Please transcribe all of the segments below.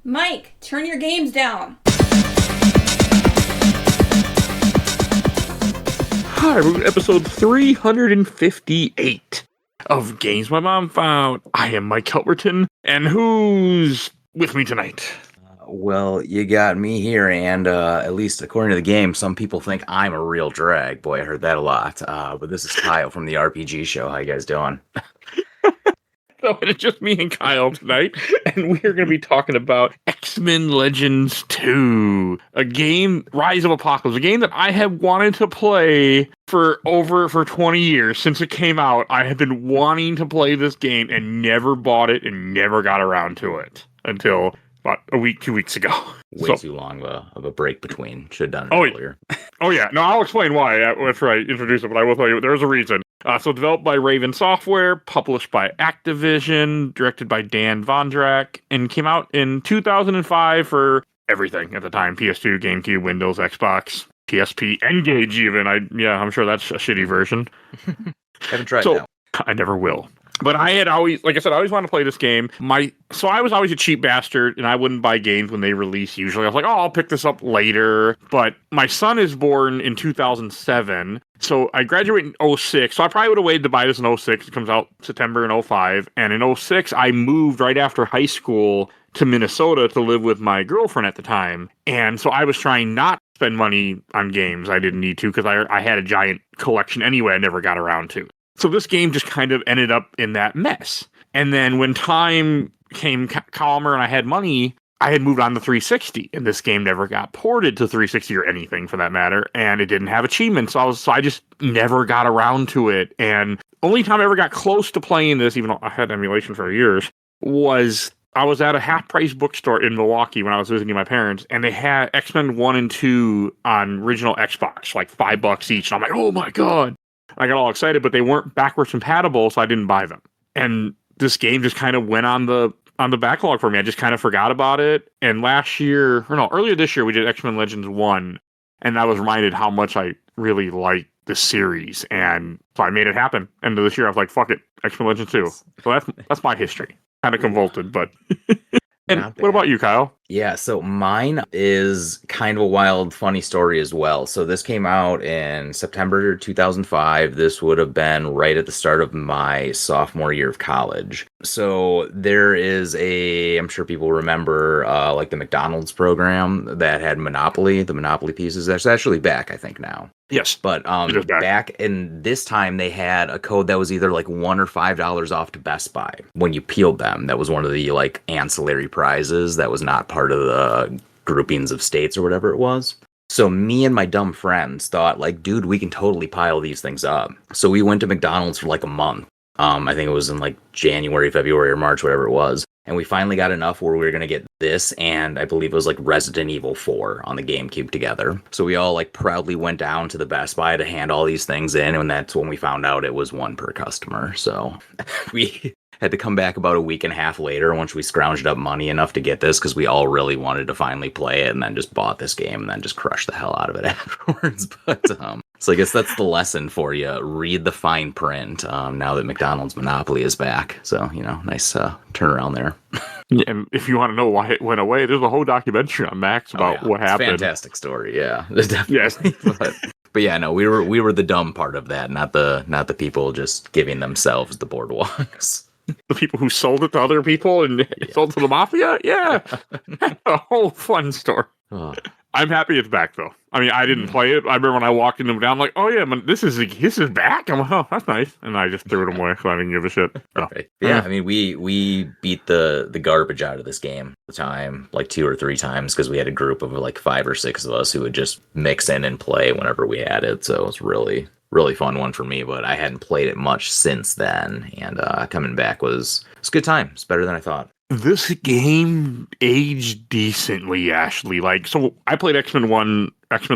Mike, turn your games down. Hi, we're at episode 358 of Games My Mom Found. I am Mike Albertin, and who's with me tonight? Well, you got me here, and at least according to the game, some people think I'm a real drag. Boy, I heard that a lot. But this is Kyle from the RPG show. How you guys doing? So it's just me and Kyle tonight, and we're going to be talking about X-Men Legends 2, a game, Rise of Apocalypse, a game that I have wanted to play for 20 years. Since it came out, I have been wanting to play this game and never bought it and never got around to it until about 2 weeks ago. Way too long of a break between. Should have done it earlier. Oh, yeah. No, I'll explain why after I introduce it, but I will tell you there's a reason. So developed by Raven Software, published by Activision, directed by Dan Vondrak, and came out in 2005 for everything at the time. PS2, GameCube, Windows, Xbox, PSP, Engage even. I'm sure that's a shitty version. Haven't tried that. I never will. But I had always, like I said, I always wanted to play this game. So I was always a cheap bastard, and I wouldn't buy games when they release usually. I was like, I'll pick this up later. But my son is born in 2007, so I graduated in 06. So I probably would have waited to buy this in 06. It comes out September in 05. And in 06, I moved right after high school to Minnesota to live with my girlfriend at the time. And so I was trying not to spend money on games I didn't need to because I had a giant collection anyway I never got around to. So this game just kind of ended up in that mess. And then when time came calmer and I had money, I had moved on to 360. And this game never got ported to 360 or anything for that matter. And it didn't have achievements. So I just never got around to it. And only time I ever got close to playing this, even though I had emulation for years, was I was at a half-price bookstore in Milwaukee when I was visiting my parents. And they had X-Men 1 and 2 on original Xbox, like $5 each. And I'm like, oh my God. I got all excited, but they weren't backwards compatible, so I didn't buy them. And this game just kind of went on the backlog for me. I just kind of forgot about it. And earlier this year, we did X-Men Legends 1, and I was reminded how much I really liked the series. And so I made it happen. End of this year, I was like, fuck it, X-Men Legends 2. So that's my history. Kind of convoluted, but... And what about you, Kyle? Yeah, so mine is kind of a wild, funny story as well. So this came out in September 2005. This would have been right at the start of my sophomore year of college. So there is I'm sure people remember, like the McDonald's program that had Monopoly, the Monopoly pieces. That's actually back, I think, now. Yes. But back in this time, they had a code that was either like $1 or $5 off to Best Buy. When you peeled them, that was one of the like ancillary prizes that was not part of the groupings of states or whatever it was. So me and my dumb friends thought like, dude, we can totally pile these things up. So we went to McDonald's for like a month. I think it was in like January, February, or March, whatever it was. And we finally got enough where we were going to get this, and I believe it was like Resident Evil 4 on the GameCube together. So we all like proudly went down to the Best Buy to hand all these things in, and that's when we found out it was one per customer. So we had to come back about a week and a half later once we scrounged up money enough to get this, because we all really wanted to finally play it, and then just bought this game and then just crushed the hell out of it afterwards. But so I guess that's the lesson for you. Read the fine print now that McDonald's Monopoly is back. So, nice turnaround there. Yeah, and if you want to know why it went away, there's a whole documentary on Max about what happened. Fantastic story, yeah. Yes. But yeah, no, we were the dumb part of that, not the people just giving themselves the boardwalks. The people who sold it to other people and sold it to the mafia? Yeah. A whole fun story. Oh. I'm happy it's back, though. I mean, I didn't play it. I remember when I walked into down, I'm like, oh, yeah, man, this is back? I'm like, oh, that's nice. And I just threw it away, so I didn't give a shit. So. Right. Yeah, I mean, we beat the garbage out of this game at the time, like 2 or 3 times, because we had a group of like 5 or 6 of us who would just mix in and play whenever we had it. So it was really, really fun one for me, but I hadn't played it much since then. And coming back was a good time. It's better than I thought. This game aged decently, Ashley. So I played X-Men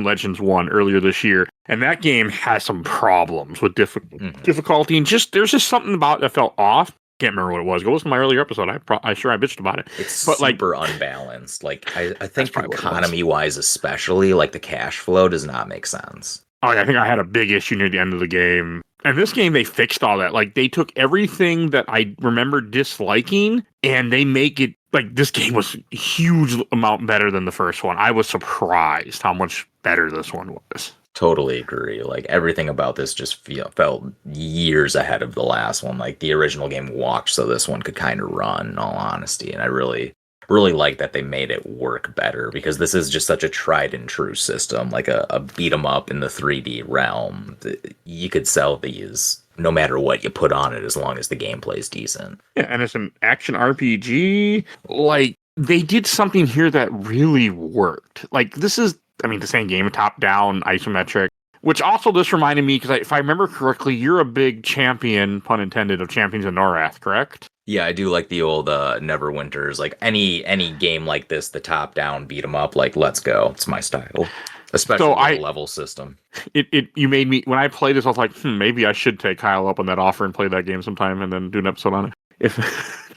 Legends 1 earlier this year, and that game has some problems with difficulty, and there's just something about it that felt off. Can't remember what it was. Go listen to my earlier episode. I bitched about it. It's super unbalanced. I think economy-wise especially, like the cash flow does not make sense. Oh, yeah, I think I had a big issue near the end of the game. And this game, they fixed all that. Like, they took everything that I remember disliking, and they make it, like, this game was a huge amount better than the first one. I was surprised how much better this one was. Totally agree. Like, everything about this just felt years ahead of the last one. Like, the original game walked so this one could kind of run, in all honesty. And I really like that they made it work better, because this is just such a tried and true system, like a beat 'em up in the 3D realm. You could sell these no matter what you put on it, as long as the gameplay is decent. Yeah, and it's an action RPG. Like, they did something here that really worked. Like, this is, I mean, the same game, top-down, isometric, which also this reminded me, because if I remember correctly, you're a big champion, pun intended, of Champions of Norath, correct? Yeah, I do like the old Neverwinters. Like, any game like this, the top-down beat 'em up, like, let's go. It's my style. Especially with the level system. You made me, when I played this, I was like, maybe I should take Kyle up on that offer and play that game sometime and then do an episode on it.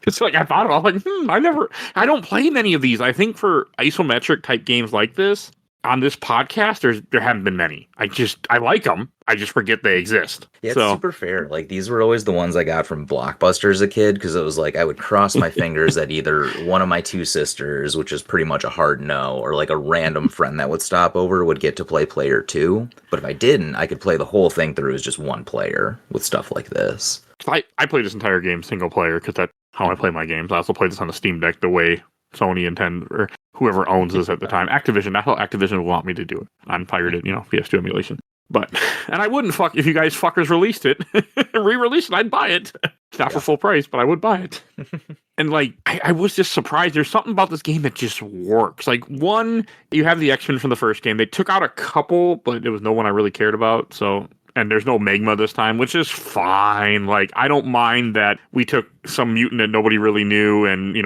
It's like, I thought about it, I was like, I don't play many of these. I think for isometric type games like this, on this podcast, there haven't been many. I like them. I just forget they exist. Yeah, it's super fair. Like, these were always the ones I got from Blockbuster as a kid, because it was like I would cross my fingers that either one of my two sisters, which is pretty much a hard no, or like a random friend that would stop over would get to play player 2. But if I didn't, I could play the whole thing through as just one player with stuff like this. I played this entire game single player, because that's how I play my games. I also played this on the Steam Deck the way Sony intend, or whoever owns this at the time. Activision, that's how Activision would want me to do it. Unpirated, PS2 emulation. But, and I wouldn't fuck, if you guys fuckers released it, re-released it, I'd buy it. Not for full price, but I would buy it. And like, I was just surprised. There's something about this game that just works. Like, one, you have the X-Men from the first game. They took out a couple, but there was no one I really cared about, so... And there's no Magma this time, which is fine. Like, I don't mind that we took some mutant that nobody really knew and,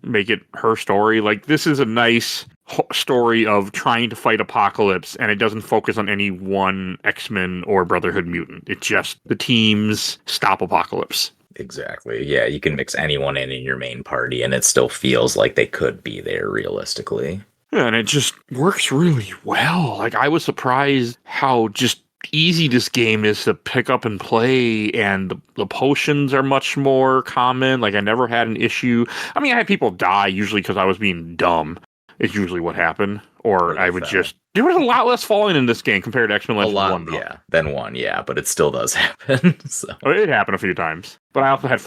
make it her story. Like, this is a nice story of trying to fight Apocalypse, and it doesn't focus on any one X-Men or Brotherhood mutant. It's just the teams stop Apocalypse. Exactly. Yeah, you can mix anyone in your main party, and it still feels like they could be there realistically. Yeah, and it just works really well. Like, I was surprised how just easy this game is to pick up and play, and the potions are much more common. Like, I never had an issue. I mean, I had people die usually because I was being dumb. It's usually what happened. Or I would there was a lot less falling in this game compared to X-Men Legends 1, though. Yeah, than 1, yeah, but it still does happen. So. It happened a few times. But I also had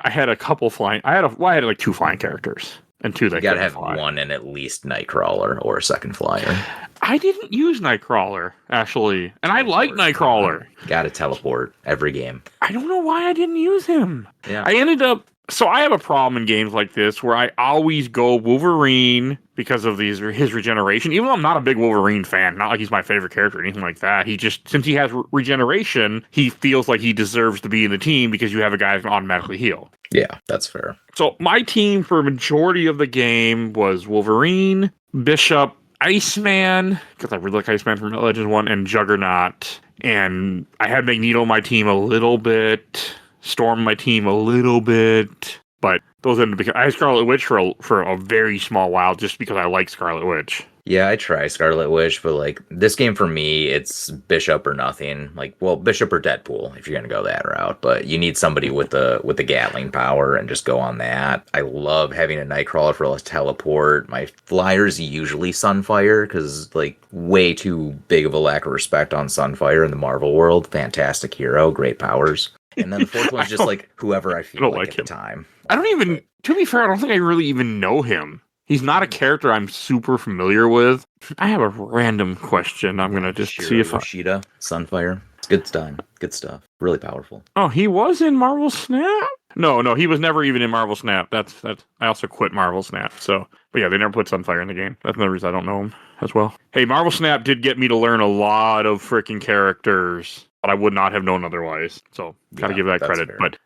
I had a couple flying, I had like 2 flying characters. And 2 that you gotta have fly. 1 and at least Nightcrawler or a second flyer. I didn't use Nightcrawler, actually. And I like Nightcrawler. Gotta teleport every game. I don't know why I didn't use him. Yeah. I ended up... So I have a problem in games like this where I always go Wolverine because of his regeneration. Even though I'm not a big Wolverine fan, not like he's my favorite character or anything like that. He just, since he has regeneration, he feels like he deserves to be in the team because you have a guy who can automatically heal. Yeah, that's fair. So my team for a majority of the game was Wolverine, Bishop, Iceman, because I really like Iceman from Legends 1, and Juggernaut. And I had Magneto on my team a little bit, Storm my team a little bit, but those ended up I had Scarlet Witch for a very small while just because I like Scarlet Witch. Yeah, I try Scarlet Witch, but like this game for me, it's Bishop or nothing. Like, well, Bishop or Deadpool if you're gonna go that route, but you need somebody with the Gatling power and just go on that. I love having a Nightcrawler for a teleport. My flyer's usually Sunfire because like way too big of a lack of respect on Sunfire in the Marvel world. Fantastic hero, great powers. And then the fourth one's just like whoever I feel like at the time. I don't even, to be fair, I don't think I really even know him. He's not a character I'm super familiar with. I have a random question. I'm going to just see if Yoshida, Sunfire. It's good stuff. Good stuff. Really powerful. Oh, he was in Marvel Snap? No, he was never even in Marvel Snap. That's I also quit Marvel Snap. So, but yeah, they never put Sunfire in the game. That's another reason I don't know him as well. Hey, Marvel Snap did get me to learn a lot of freaking characters but I would not have known otherwise. So gotta give that credit. Fair. But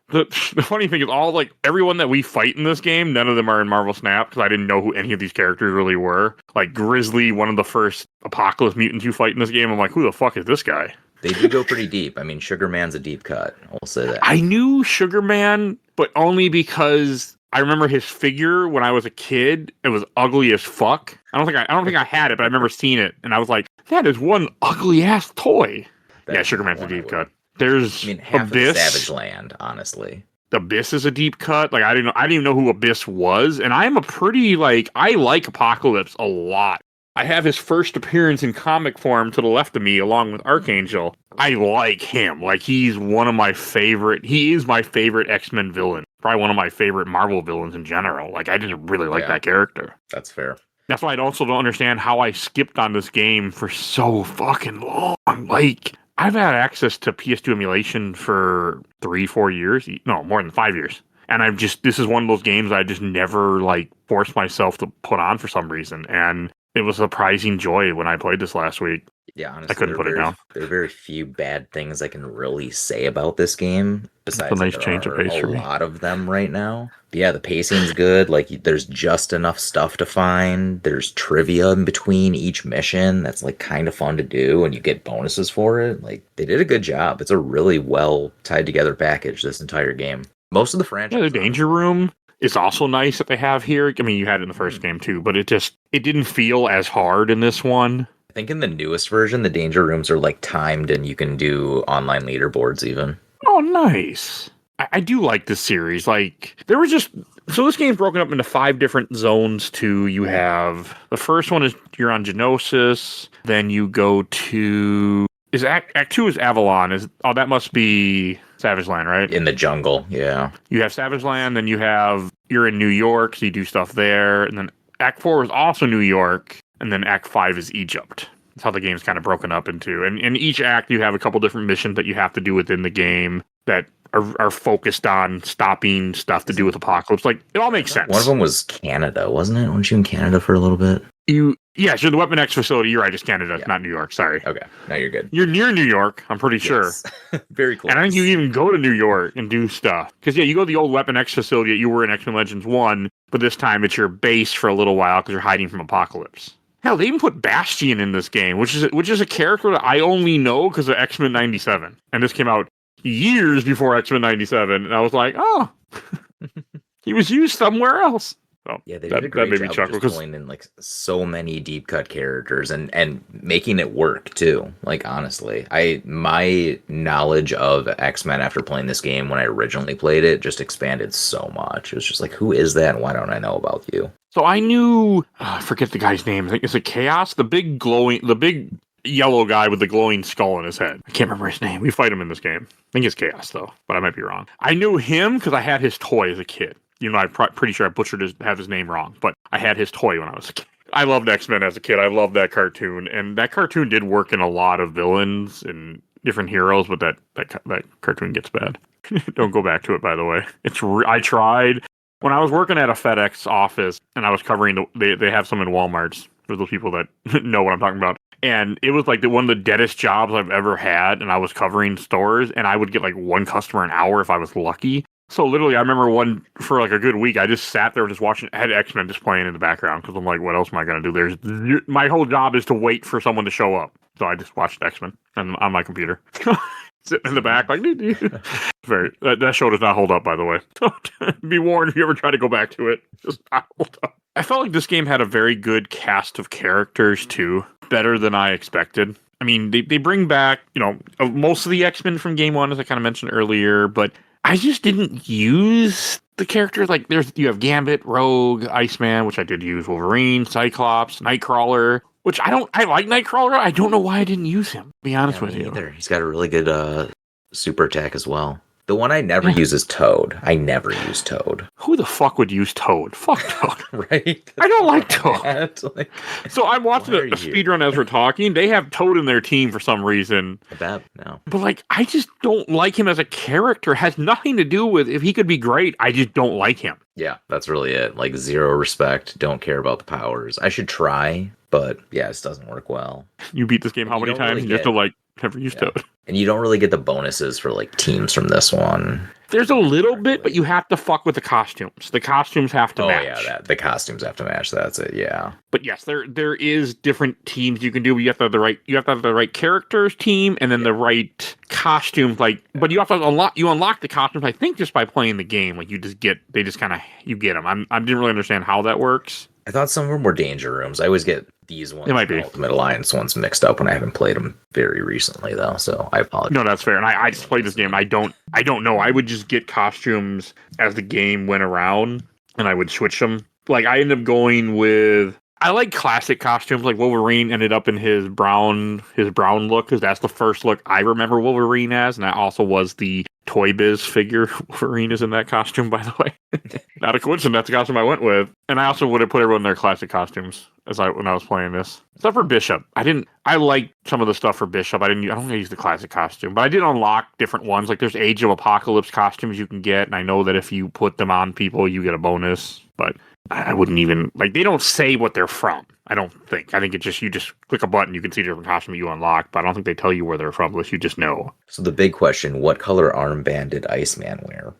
the funny thing is, everyone that we fight in this game, none of them are in Marvel Snap because I didn't know who any of these characters really were. Like Grizzly, one of the first Apocalypse mutants you fight in this game. I'm like, who the fuck is this guy? They do go pretty deep. I mean, Sugar Man's a deep cut. I'll say that. I knew Sugar Man, but only because I remember his figure when I was a kid. It was ugly as fuck. I don't think I had it, but I remember seeing it, and I was like, That is one ugly ass toy. That Yeah, is Sugar not Man's a one I deep would- cut. There's I mean, half Abyss. of the Savage Land, honestly. Abyss is a deep cut. Like I didn't even know who Abyss was, and I am a pretty I like Apocalypse a lot. I have his first appearance in comic form to the left of me, along with Archangel. I like him. Like he's one of my favorite. He is my favorite X-Men villain. Probably one of my favorite Marvel villains in general. Like I just really like that character. That's fair. That's why I also don't understand how I skipped on this game for so fucking long. Like, I've had access to PS2 emulation for 3-4 years. No, more than 5 years. And this is one of those games I just never, forced myself to put on for some reason. And it was a surprising joy when I played this last week. Yeah, honestly, I couldn't put it down. There are very few bad things I can really say about this game. Besides, It's a nice there change of are pace a for me. lot of them right now. But yeah, the pacing's good. Like, there's just enough stuff to find. There's trivia in between each mission that's kind of fun to do, and you get bonuses for it. Like, they did a good job. It's a really well tied together package. This entire game. Most of the franchise. Yeah, the Danger Room is also nice that they have here. I mean, you had it in the first game too, but it didn't feel as hard in this one. I think in the newest version, the danger rooms are timed, and you can do online leaderboards even. Oh, nice. I do like this series. So this game's broken up into 5 different zones too. You have, the first one is you're on Genosis, then you go to, Act 2 is Avalon. That must be Savage Land, right? In the jungle, yeah. You have Savage Land, then you're in New York, so you do stuff there, and then Act 4 is also New York, and then Act 5 is Egypt. That's how the game's kind of broken up into. And in each act, you have a couple different missions that you have to do within the game that are focused on stopping stuff to do with Apocalypse. It all makes sense. One of them was Canada, wasn't it? Weren't you in Canada for a little bit? Yes, you're the Weapon X facility. You're right, it's Canada, not New York. Sorry. Okay, now you're good. You're near New York, I'm pretty sure. Very cool. And I think you even go to New York and do stuff. Because, you go to the old Weapon X facility that you were in X-Men Legends 1, but this time it's your base for a little while because you're hiding from Apocalypse. Hell, they even put Bastion in this game, which is a character that I only know because of X-Men 97. And this came out years before X-Men 97, and I was like, oh, he was used somewhere else. So yeah, they did a great job of just pulling in so many deep cut characters and making it work too. Honestly, my knowledge of X-Men after playing this game when I originally played it just expanded so much. It was just who is that and why don't I know about you? So I knew, I forget the guy's name. I think it's Chaos, the big yellow guy with the glowing skull in his head. I can't remember his name. We fight him in this game. I think it's Chaos though, but I might be wrong. I knew him because I had his toy as a kid. I'm pretty sure I have his name wrong, but I had his toy when I was a kid. I loved X-Men as a kid. I loved that cartoon, and that cartoon did work in a lot of villains and different heroes, but that cartoon gets bad. Don't go back to it, by the way. I tried. When I was working at a FedEx office, and I was covering, they have some in Walmarts, for those people that know what I'm talking about. And it was one of the deadest jobs I've ever had, and I was covering stores, and I would get one customer an hour if I was lucky. So literally, I remember for a good week, I just sat there just watching, I had X-Men just playing in the background, because I'm like, what else am I going to do? My whole job is to wait for someone to show up. So I just watched X-Men on my computer. Sitting in the back, that show does not hold up, by the way. Be warned if you ever try to go back to it. Just not hold up. I felt like this game had a very good cast of characters, too. Better than I expected. I mean, they bring back, most of the X-Men from Game 1, as I kind of mentioned earlier, but I just didn't use the characters. You have Gambit, Rogue, Iceman, which I did use, Wolverine, Cyclops, Nightcrawler, which I like Nightcrawler. I don't know why I didn't use him, to be honest with you. Either. He's got a really good super attack as well. The one I never use is Toad. I never use Toad. Who the fuck would use Toad? Fuck Toad. Right? I don't like Toad. So I'm watching a speedrun as we're talking. They have Toad in their team for some reason. I bet, no. But I just don't like him as a character. It has nothing to do with if he could be great. I just don't like him. Yeah, that's really it. Zero respect. Don't care about the powers. I should try, but yeah, this doesn't work well. You beat this game how many times? You have to never use Toad. And you don't really get the bonuses for teams from this one. There's a little bit, but you have to fuck with the costumes. The costumes have to match. Oh yeah, the costumes have to match. That's it. Yeah. But yes, there is different teams you can do. But you have to have the right characters team, and then the right costumes. But you have to unlock the costumes. I think just by playing the game, you get them. I didn't really understand how that works. I thought some of them were danger rooms. I always get these ones, It might be. Ultimate Alliance ones mixed up when I haven't played them very recently though, so I apologize. No, that's fair. And I just played this game. I don't know. I would just get costumes as the game went around, and I would switch them. Like I ended up going with. I like classic costumes. Like Wolverine ended up in his brown look because that's the first look I remember Wolverine as, and that also was the Toy Biz figure. Wolverine is in that costume, by the way. Not a coincidence. That's the costume I went with, and I also would have put everyone in their classic costumes when I was playing this. Except for Bishop, I liked some of the stuff for Bishop. I don't think I used the classic costume, but I did unlock different ones. Like there's Age of Apocalypse costumes you can get, and I know that if you put them on people, you get a bonus, but. I wouldn't even they don't say what they're from. I don't think. I think you just click a button, you can see the different costume you unlock, but I don't think they tell you where they're from unless you just know. So the big question, what color armband did Iceman wear?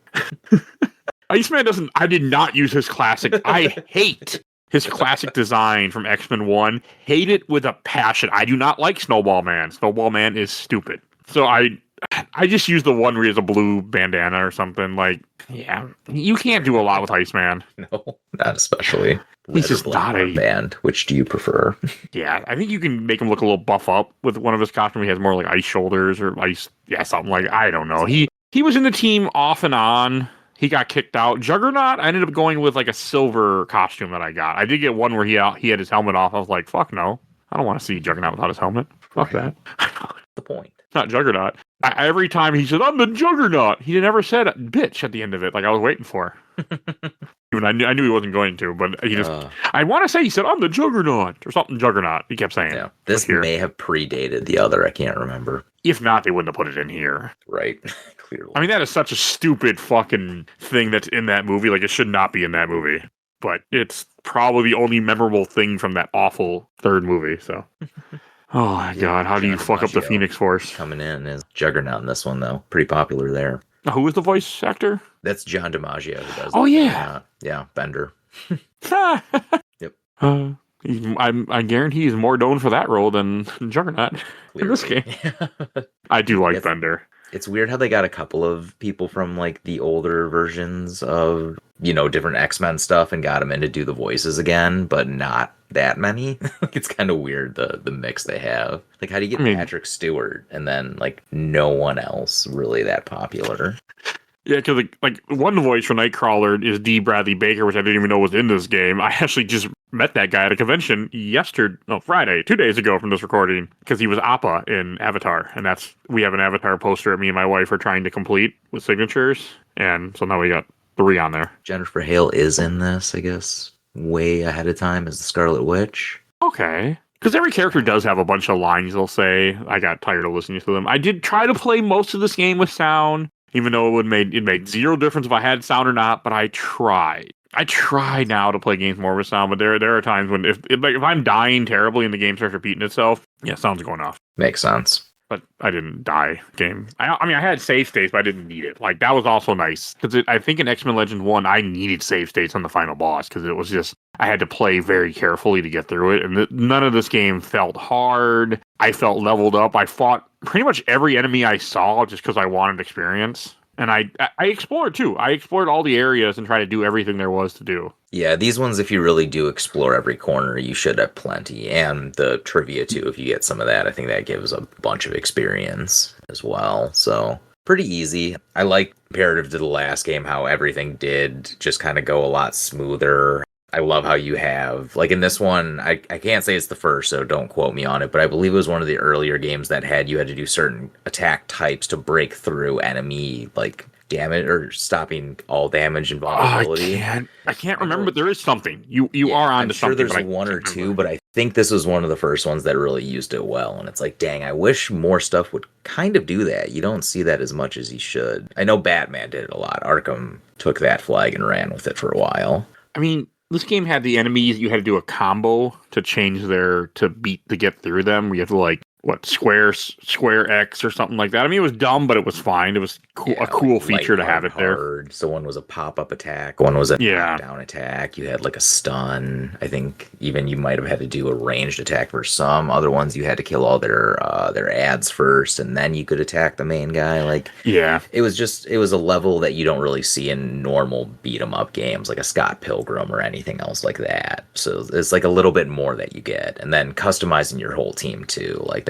Iceman doesn't. I did not use his classic. I hate his classic design from X-Men 1. Hate it with a passion. I do not like Snowball Man. Snowball Man is stupid. So I just use the one where he has a blue bandana or something. Like, yeah, you can't do a lot with Iceman. No, not especially. He's just not a band. Which do you prefer? Yeah, I think you can make him look a little buff up with one of his costumes. He has more like ice shoulders or ice, something like. I don't know. He was in the team off and on. He got kicked out. Juggernaut, I ended up going with like a silver costume that I got. I did get one where he had his helmet off. I was like, fuck no, I don't want to see Juggernaut without his helmet. Fuck that. The point. Not Juggernaut. Every time he said, I'm the Juggernaut, he never said bitch at the end of it, like I was waiting for. Even I knew he wasn't going to, but he just, I want to say he said, I'm the Juggernaut, or something Juggernaut. He kept saying. Yeah, this may have predated the other, I can't remember. If not, they wouldn't have put it in here. Right, clearly. I mean, that is such a stupid fucking thing that's in that movie, like it should not be in that movie. But it's probably the only memorable thing from that awful third movie, so... Oh my god, how do you fuck up the Phoenix Force? Coming in as Juggernaut in this one, though. Pretty popular there. Who was the voice actor? That's John DiMaggio who does Oh, yeah. Yeah, Bender. Yep. I guarantee he's more known for that role than Juggernaut in this game. I do like Bender. It's weird how they got a couple of people from like the older versions of, different X-Men stuff and got them in to do the voices again, but not that many. It's kind of weird, the mix they have. Like, how do you get Patrick Stewart and then like no one else really that popular? Yeah, because like one voice for Nightcrawler is D. Bradley Baker, which I didn't even know was in this game. I actually just met that guy at a convention Friday, 2 days ago from this recording, because he was Appa in Avatar, and we have an Avatar poster that me and my wife are trying to complete with signatures, and so now we got 3 on there. Jennifer Hale is in this, I guess, way ahead of time as the Scarlet Witch. Okay. Because every character does have a bunch of lines they'll say. I got tired of listening to them. I did try to play most of this game with sound, even though it made zero difference if I had sound or not, but I tried. I try now to play games more with sound, but there are times when if I'm dying terribly and the game starts repeating itself, sound's going off. Makes sense. But I didn't die game. I had save states, but I didn't need it. Like, that was also nice. Because I think in X-Men Legends 1, I needed save states on the final boss, because it was just, I had to play very carefully to get through it. And none of this game felt hard. I felt leveled up. I fought pretty much every enemy I saw just because I wanted experience. And I explored, too. I explored all the areas and tried to do everything there was to do. Yeah, these ones, if you really do explore every corner, you should have plenty. And the trivia, too, if you get some of that, I think that gives a bunch of experience as well. So, pretty easy. I like, comparative to the last game, how everything did just kind of go a lot smoother. I love how you have, like in this one, I can't say it's the first, so don't quote me on it, but I believe it was one of the earlier games that you had to do certain attack types to break through enemy, like, damage or stopping all damage and vulnerability. I can't remember, but there is something. You are on to something. I'm sure there's one or two, but I think this was one of the first ones that really used it well. And it's like, dang, I wish more stuff would kind of do that. You don't see that as much as you should. I know Batman did it a lot. Arkham took that flag and ran with it for a while. I mean, this game had the enemies, you had to do a combo to change to get through them. You have to square X or something like that. I mean, it was dumb, but it was fine. It was a cool feature to have it there. So one was a pop-up attack, one was a Yeah. knockdown attack. You had like a stun. I think even you might have had to do a ranged attack for some. Other ones you had to kill all their ads first, and then you could attack the main guy. Like, Yeah. it was a level that you don't really see in normal beat 'em up games like a Scott Pilgrim or anything else like that. So it's like a little bit more that you get, and then customizing your whole team too. Like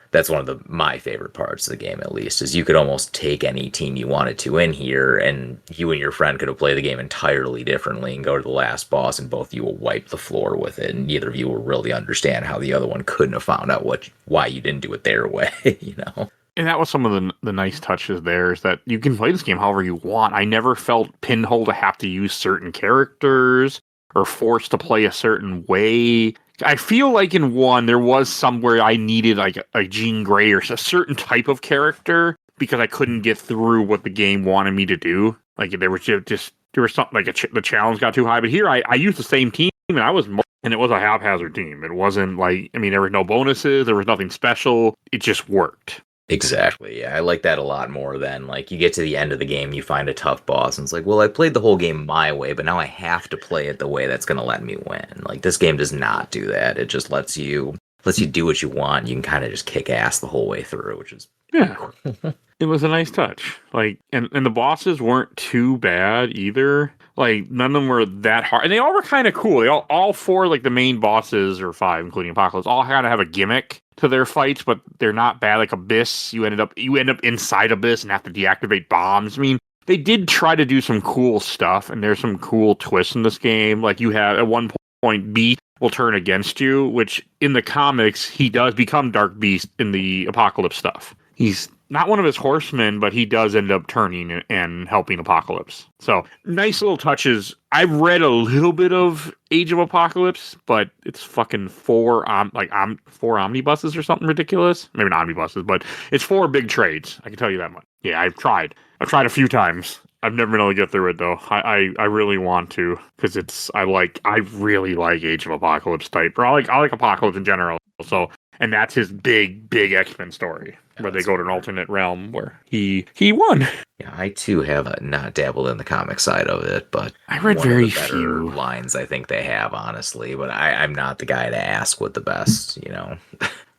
that's one of my favorite parts of the game, at least, is you could almost take any team you wanted to in here, and you and your friend could have played the game entirely differently and go to the last boss, and both of you will wipe the floor with it, and neither of you will really understand how the other one couldn't have found out why you didn't do it their way, you know? And that was some of the nice touches there, is that you can play this game however you want. I never felt pinhole to have to use certain characters or forced to play a certain way. I feel like in 1, there was somewhere I needed like a Jean Grey or a certain type of character because I couldn't get through what the game wanted me to do. Like there was something like the challenge got too high. But here I used the same team, and and it was a haphazard team. It wasn't like, I mean, there were no bonuses, there was nothing special. It just worked. Exactly. Yeah, I like that a lot more than like you get to the end of the game, you find a tough boss, and it's like, well, I played the whole game my way, but now I have to play it the way that's going to let me win. Like, this game does not do that. It just lets you do what you want. You can kind of just kick ass the whole way through, which is It was a nice touch. Like, and the bosses weren't too bad either. Like, none of them were that hard, and they all were kind of cool. They all 4, like the main bosses, or 5, including Apocalypse, all kind of have a gimmick to their fights, but they're not bad. Like Abyss, you end up inside Abyss and have to deactivate bombs. I mean, they did try to do some cool stuff, and there's some cool twists in this game. Like, you have at one point Beast will turn against you, which in the comics he does become Dark Beast in the Apocalypse stuff. He's not one of his horsemen, but he does end up turning and helping Apocalypse. So, nice little touches. I've read a little bit of Age of Apocalypse, but it's fucking 4 omnibuses or something ridiculous. Maybe not omnibuses, but it's 4 big trades. I can tell you that much. Yeah, I've tried a few times. I've never been able to get through it though. I really want to, because I really like Age of Apocalypse type. Or I like Apocalypse in general. So, and that's his big X-Men story, where they go to an alternate realm where he won. Yeah, I too have not dabbled in the comic side of it, but I read very few lines I think they have, honestly. But I'm not the guy to ask what the best,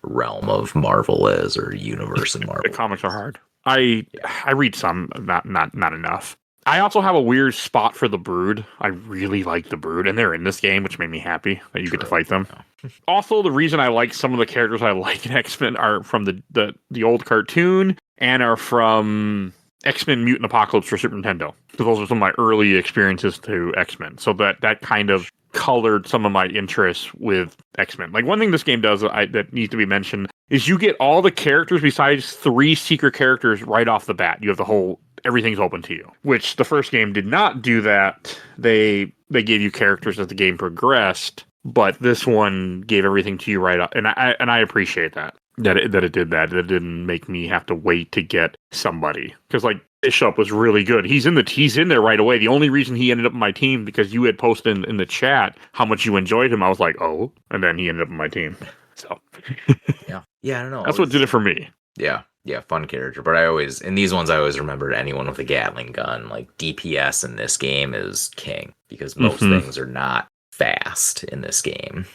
realm of Marvel is, or universe in Marvel. The comics are hard. I read some, not enough. I also have a weird spot for the Brood. I really like the Brood, and they're in this game, which made me happy that you get to fight them. Yeah. Also, the reason I like some of the characters I like in X-Men are from the old cartoon and are from X-Men Mutant Apocalypse for Super Nintendo. So those are some of my early experiences to X-Men. So that kind of colored some of my interests with X-Men. Like, one thing this game does that needs to be mentioned is you get all the characters besides 3 secret characters right off the bat. You have everything's open to you, which the first game did not do that. They gave you characters as the game progressed, but this one gave everything to you right up, and I appreciate that it did that. It didn't make me have to wait to get somebody, because like Bishop was really good. He's in there right away. The only reason he ended up in my team because you had posted in the chat how much you enjoyed him. I was like, oh, and then he ended up in my team. So yeah, I don't know. That's what did it for me. Yeah, fun character. But in these ones, I always remembered anyone with a Gatling gun. Like, DPS in this game is king, because most things are not fast in this game.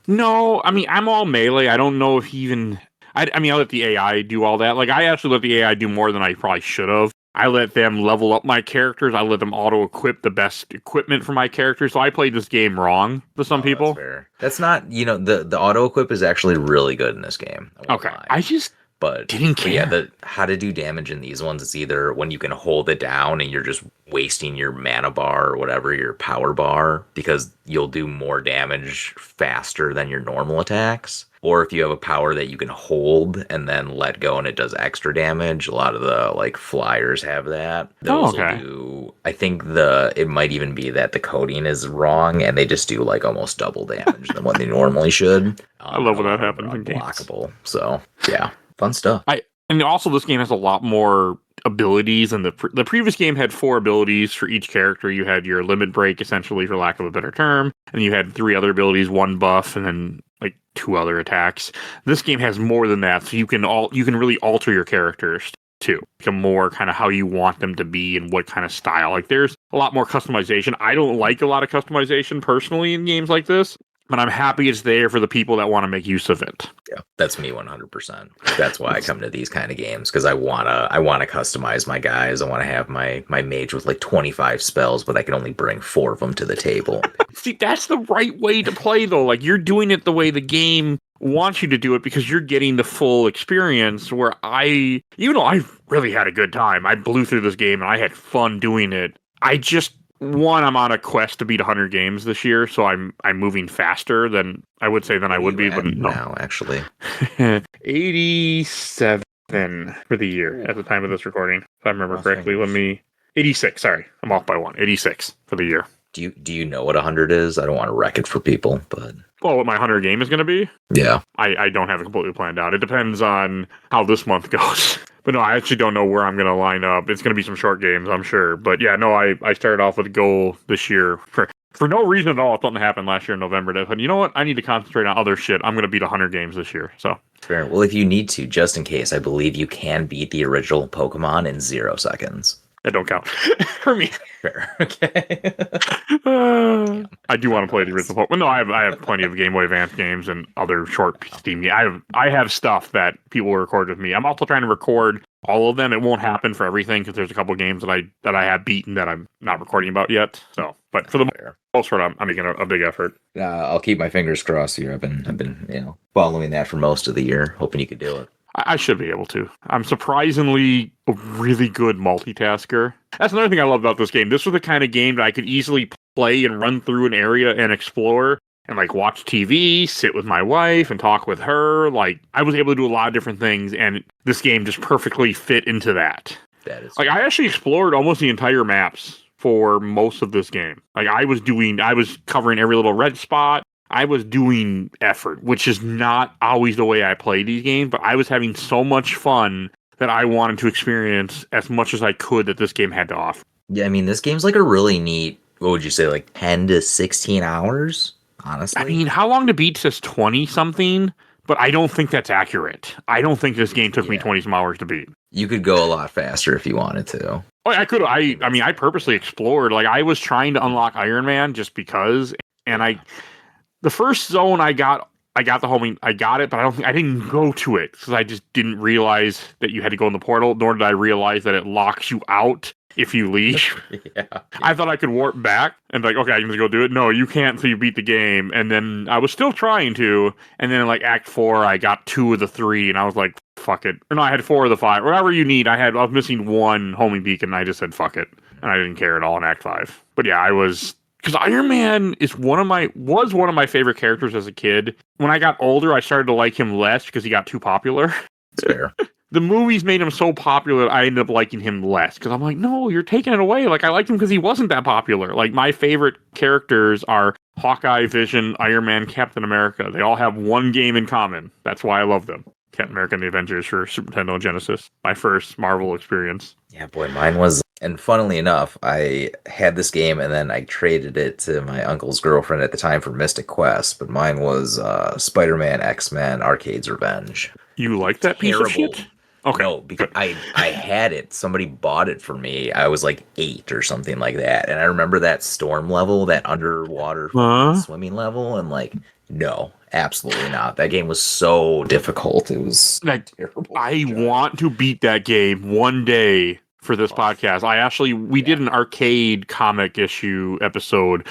No, I mean, I'm all melee. I don't know if even... I mean, I let the AI do all that. Like, I actually let the AI do more than I probably should have. I let them level up my characters. I let them auto-equip the best equipment for my characters. So I played this game wrong to some people. That's fair. That's not... the auto-equip is actually really good in this game. Okay. I just... But didn't care. Yeah, how to do damage in these ones, it's either when you can hold it down and you're just wasting your mana bar or whatever, your power bar, because you'll do more damage faster than your normal attacks. Or if you have a power that you can hold and then let go and it does extra damage. A lot of the flyers have that. Those will do, I think it might even be that the coding is wrong and they just do almost double damage than what they normally should. I love when that happens in games. Unblockable. So yeah. Fun stuff. And also this game has a lot more abilities, and the previous game had 4 abilities for each character. You had your limit break, essentially, for lack of a better term, and you had 3 other abilities, 1 buff, and then 2 other attacks. This game has more than that, so you can really alter your characters too, become more kind of how you want them to be and what kind of style. Like there's a lot more customization. I don't like a lot of customization personally in games like this, but I'm happy it's there for the people that want to make use of it. Yeah, that's me 100%. That's why I come to these kind of games, because I wanna customize my guys. I want to have my mage with like 25 spells, but I can only bring 4 of them to the table. See, that's the right way to play though. Like you're doing it the way the game wants you to do it, because you're getting the full experience. Where I really had a good time. I blew through this game and I had fun doing it. I'm on a quest to beat 100 games this year, so I'm moving faster than I would be. But no, now actually, 87 for the year at the time of this recording, if I remember correctly. 86. Sorry, I'm off by 1. 86 for the year. Do you know what 100 is? I don't want to wreck it for people, but what my 100 game is going to be? Yeah, I don't have it completely planned out. It depends on how this month goes. But no, I actually don't know where I'm going to line up. It's going to be some short games, I'm sure. But yeah, no, I started off with a goal this year for no reason at all. Something happened last year in November that said, you know what? I need to concentrate on other shit. I'm going to beat 100 games this year. So fair. Well, if you need to, just in case, I believe you can beat the original Pokemon in 0 seconds. That don't count for me. Fair. Okay. I do want to play the original Pokemon. No, I have plenty of Game Boy Advance games and other short Steam games. I have stuff that people will record with me. I'm also trying to record all of them. It won't happen for everything because there's a couple games that I have beaten that I'm not recording about yet. So, but for the most part, I'm making a big effort. I'll keep my fingers crossed here. I've been following that for most of the year, hoping you could do it. I should be able to. I'm surprisingly a really good multitasker. That's another thing I love about this game. This was the kind of game that I could easily play and run through an area and explore and like watch TV, sit with my wife and talk with her. Like I was able to do a lot of different things, and this game just perfectly fit into that. That is like I actually explored almost the entire maps for most of this game. Like I was covering every little red spot. I was doing effort, which is not always the way I play these games, but I was having so much fun that I wanted to experience as much as I could that this game had to offer. Yeah, I mean, this game's like a really neat, what would you say, like 10 to 16 hours, honestly? I mean, how long to beat says 20-something, but I don't think that's accurate. I don't think this game took me 20-some hours to beat. You could go a lot faster if you wanted to. Oh, I could. I mean, I purposely explored. Like, I was trying to unlock Iron Man just because, and the first zone I got the homing, I got it, but I didn't go to it because I just didn't realize that you had to go in the portal, nor did I realize that it locks you out if you leave. Yeah. I thought I could warp back and like, okay, I can just go do it. No, you can't until you beat the game. And then I was still trying to, and then in like Act 4, I got 2 of the 3, and I was like, fuck it. Or no, I had 4 of the 5. Whatever you need, I was missing 1 homing beacon, and I just said, fuck it. And I didn't care at all in Act 5. But yeah, because Iron Man was one of my favorite characters as a kid. When I got older, I started to like him less because he got too popular. It's fair. The movies made him so popular, I ended up liking him less. Because I'm like, no, you're taking it away. Like, I liked him because he wasn't that popular. Like, my favorite characters are Hawkeye, Vision, Iron Man, Captain America. They all have one game in common. That's why I love them. Captain America and the Avengers for Super Nintendo and Genesis. My first Marvel experience. Yeah, boy, mine was... And funnily enough, I had this game and then I traded it to my uncle's girlfriend at the time for Mystic Quest, but mine was Spider-Man, X-Men, Arcade's Revenge. You like that piece of shit? Okay. No, because I had it. Somebody bought it for me. I was like 8 or something like that. And I remember that storm level, that underwater swimming level, and like, no, absolutely not. That game was so difficult. It was terrible. I want to beat that game one day. For this podcast, we did an arcade comic issue episode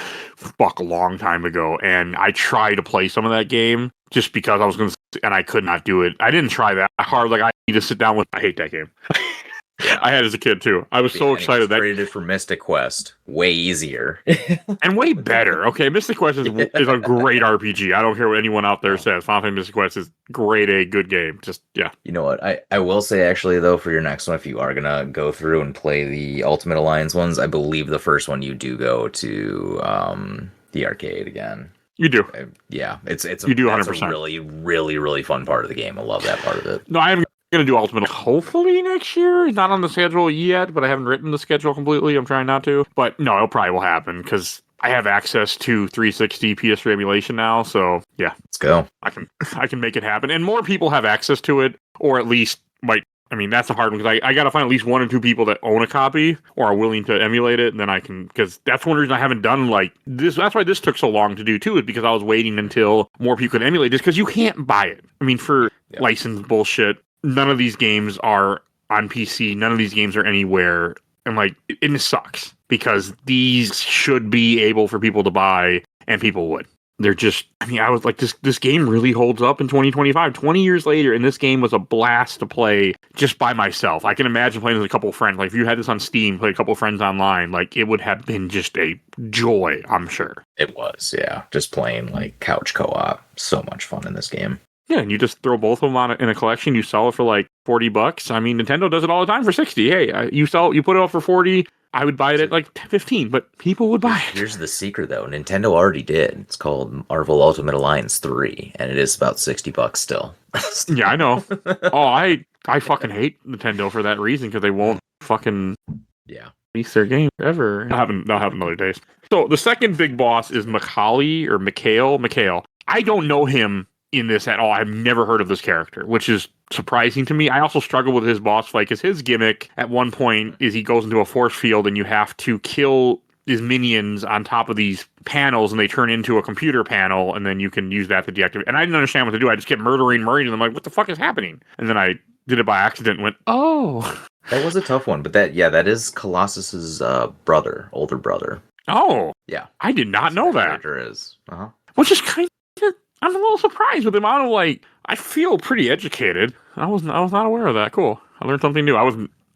a long time ago, and I tried to play some of that game just because I was going to, and I could not do it. I didn't try that hard. Like, I need to sit down with, I hate that game. I had it as a kid too. I was so excited. Traded it for Mystic Quest. Way easier. And way better. Okay, Mystic Quest is a great RPG. I don't care what anyone out there says. Final Fantasy Mystic Quest is a good game. Just, yeah. You know what? I will say, actually, though, for your next one, if you are going to go through and play the Ultimate Alliance ones, I believe the first one you do go to the arcade again. You do. Yeah. You do 100%. It's a really, really, really fun part of the game. I love that part of it. No, I am going to do Ultimate hopefully next year. It's not on the schedule yet, but I haven't written the schedule completely. I'm trying not to. But no, it probably will happen because I have access to 360 PS3 emulation now, so yeah, Let's go. I can make it happen, and more people have access to it, or at least might. I mean, that's the hard one because I got to find at least 1 or 2 people that own a copy or are willing to emulate it, and then I can, because that's one reason I haven't done like this. That's why this took so long to do too, is because I was waiting until more people could emulate this, because you can't buy it. I mean, for licensed bullshit, none of these games are on PC. None of these games are anywhere, and like it sucks because these should be able for people to buy, and people would. They're just, I mean, I was like, this game really holds up in 2025, 20 years later, and this game was a blast to play just by myself. I can imagine playing with a couple of friends. Like, if you had this on Steam, play a couple of friends online, like, it would have been just a joy, I'm sure. It was, yeah. Just playing, like, couch co-op. So much fun in this game. Yeah, and you just throw both of them on in a collection, you sell it for, like, $40. I mean, Nintendo does it all the time for 60. Hey, you put it up for 40. I would buy it at like 15, but people would buy it. Here's the secret, though. Nintendo already did. It's called Marvel Ultimate Alliance 3, and it is about $60 still. Yeah, I know. Oh, I fucking hate Nintendo for that reason, because they won't fucking release their game ever. They'll have another day. So the second big boss is Macaulay or Mikhail. I don't know him in this at all. I've never heard of this character, which is surprising to me. I also struggle with his boss fight, because his gimmick at one point is he goes into a force field and you have to kill his minions on top of these panels, and they turn into a computer panel, and then you can use that to deactivate. And I didn't understand what to do. I just kept murdering, and I'm like, what the fuck is happening? And then I did it by accident and went, oh. That was a tough one, but that is Colossus's older brother. Oh. Yeah. I did not know that. Character is. Uh-huh. Which is kind of, I'm a little surprised with him. I feel pretty educated. I was not aware of that. Cool. I learned something new.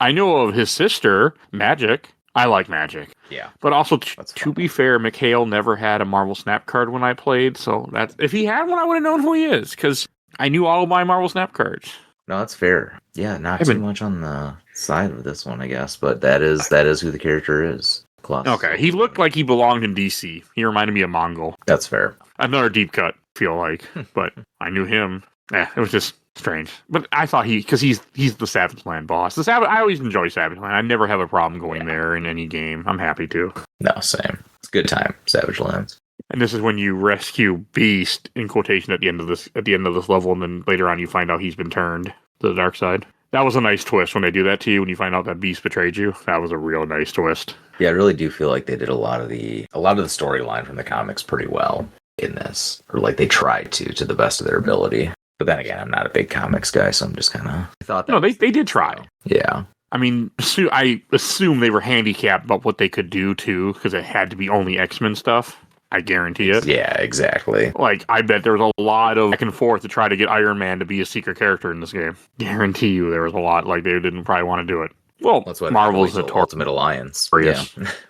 I know of his sister, Magic. I like Magic. Yeah. But also, to be fair, Mikhail never had a Marvel Snap card when I played, so if he had one, I would have known who he is, because I knew all of my Marvel Snap cards. No, that's fair. Yeah, not too much on the side of this one, I guess, but that is who the character is. Colossus. Okay, he looked like he belonged in DC. He reminded me of Mongol. That's fair. Another deep cut, feel like, but I knew him. It was just strange. But I thought because he's the Savage Land boss. I always enjoy Savage Land. I never have a problem going there in any game. I'm happy to. No, same. It's a good time, Savage Lands. And this is when you rescue Beast, in quotation, at the end of this level, and then later on you find out he's been turned to the dark side. That was a nice twist when they do that to you, when you find out that Beast betrayed you. That was a real nice twist. Yeah, I really do feel like they did a lot of the storyline from the comics pretty well in this, or like they tried to the best of their ability. But then again, I'm not a big comics guy, so I'm just kind of thought that. No, they did try. Yeah. I mean, I assume they were handicapped about what they could do too, because it had to be only X-Men stuff. I guarantee it. Yeah, exactly. Like, I bet there was a lot of back and forth to try to get Iron Man to be a secret character in this game. Guarantee you there was a lot. Like, they didn't probably want to do it. Well, that's what Marvel's the Ultimate Alliance. Yeah.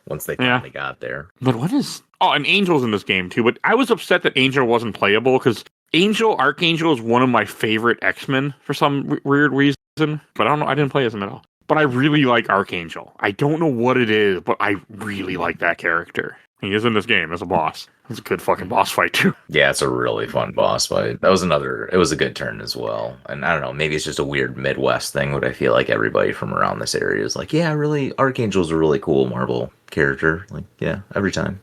Once they finally got there. But what is... Oh, and Angel's in this game too. But I was upset that Angel wasn't playable, because Archangel is one of my favorite X-Men for some weird reason. But I don't know. I didn't play as him at all. But I really like Archangel. I don't know what it is, but I really like that character. He is in this game as a boss. It's a good fucking boss fight, too. Yeah, it's a really fun boss fight. It was a good turn as well. And I don't know, maybe it's just a weird Midwest thing, but I feel like everybody from around this area is like, yeah, really, Archangel's a really cool Marvel character. Like, yeah, every time.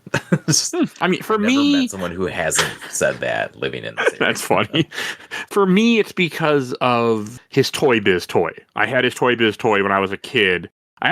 I mean, for I've me... never met someone who hasn't said that living in this area. That's funny. For me, it's because of his Toy Biz toy. I had his Toy Biz toy when I was a kid. I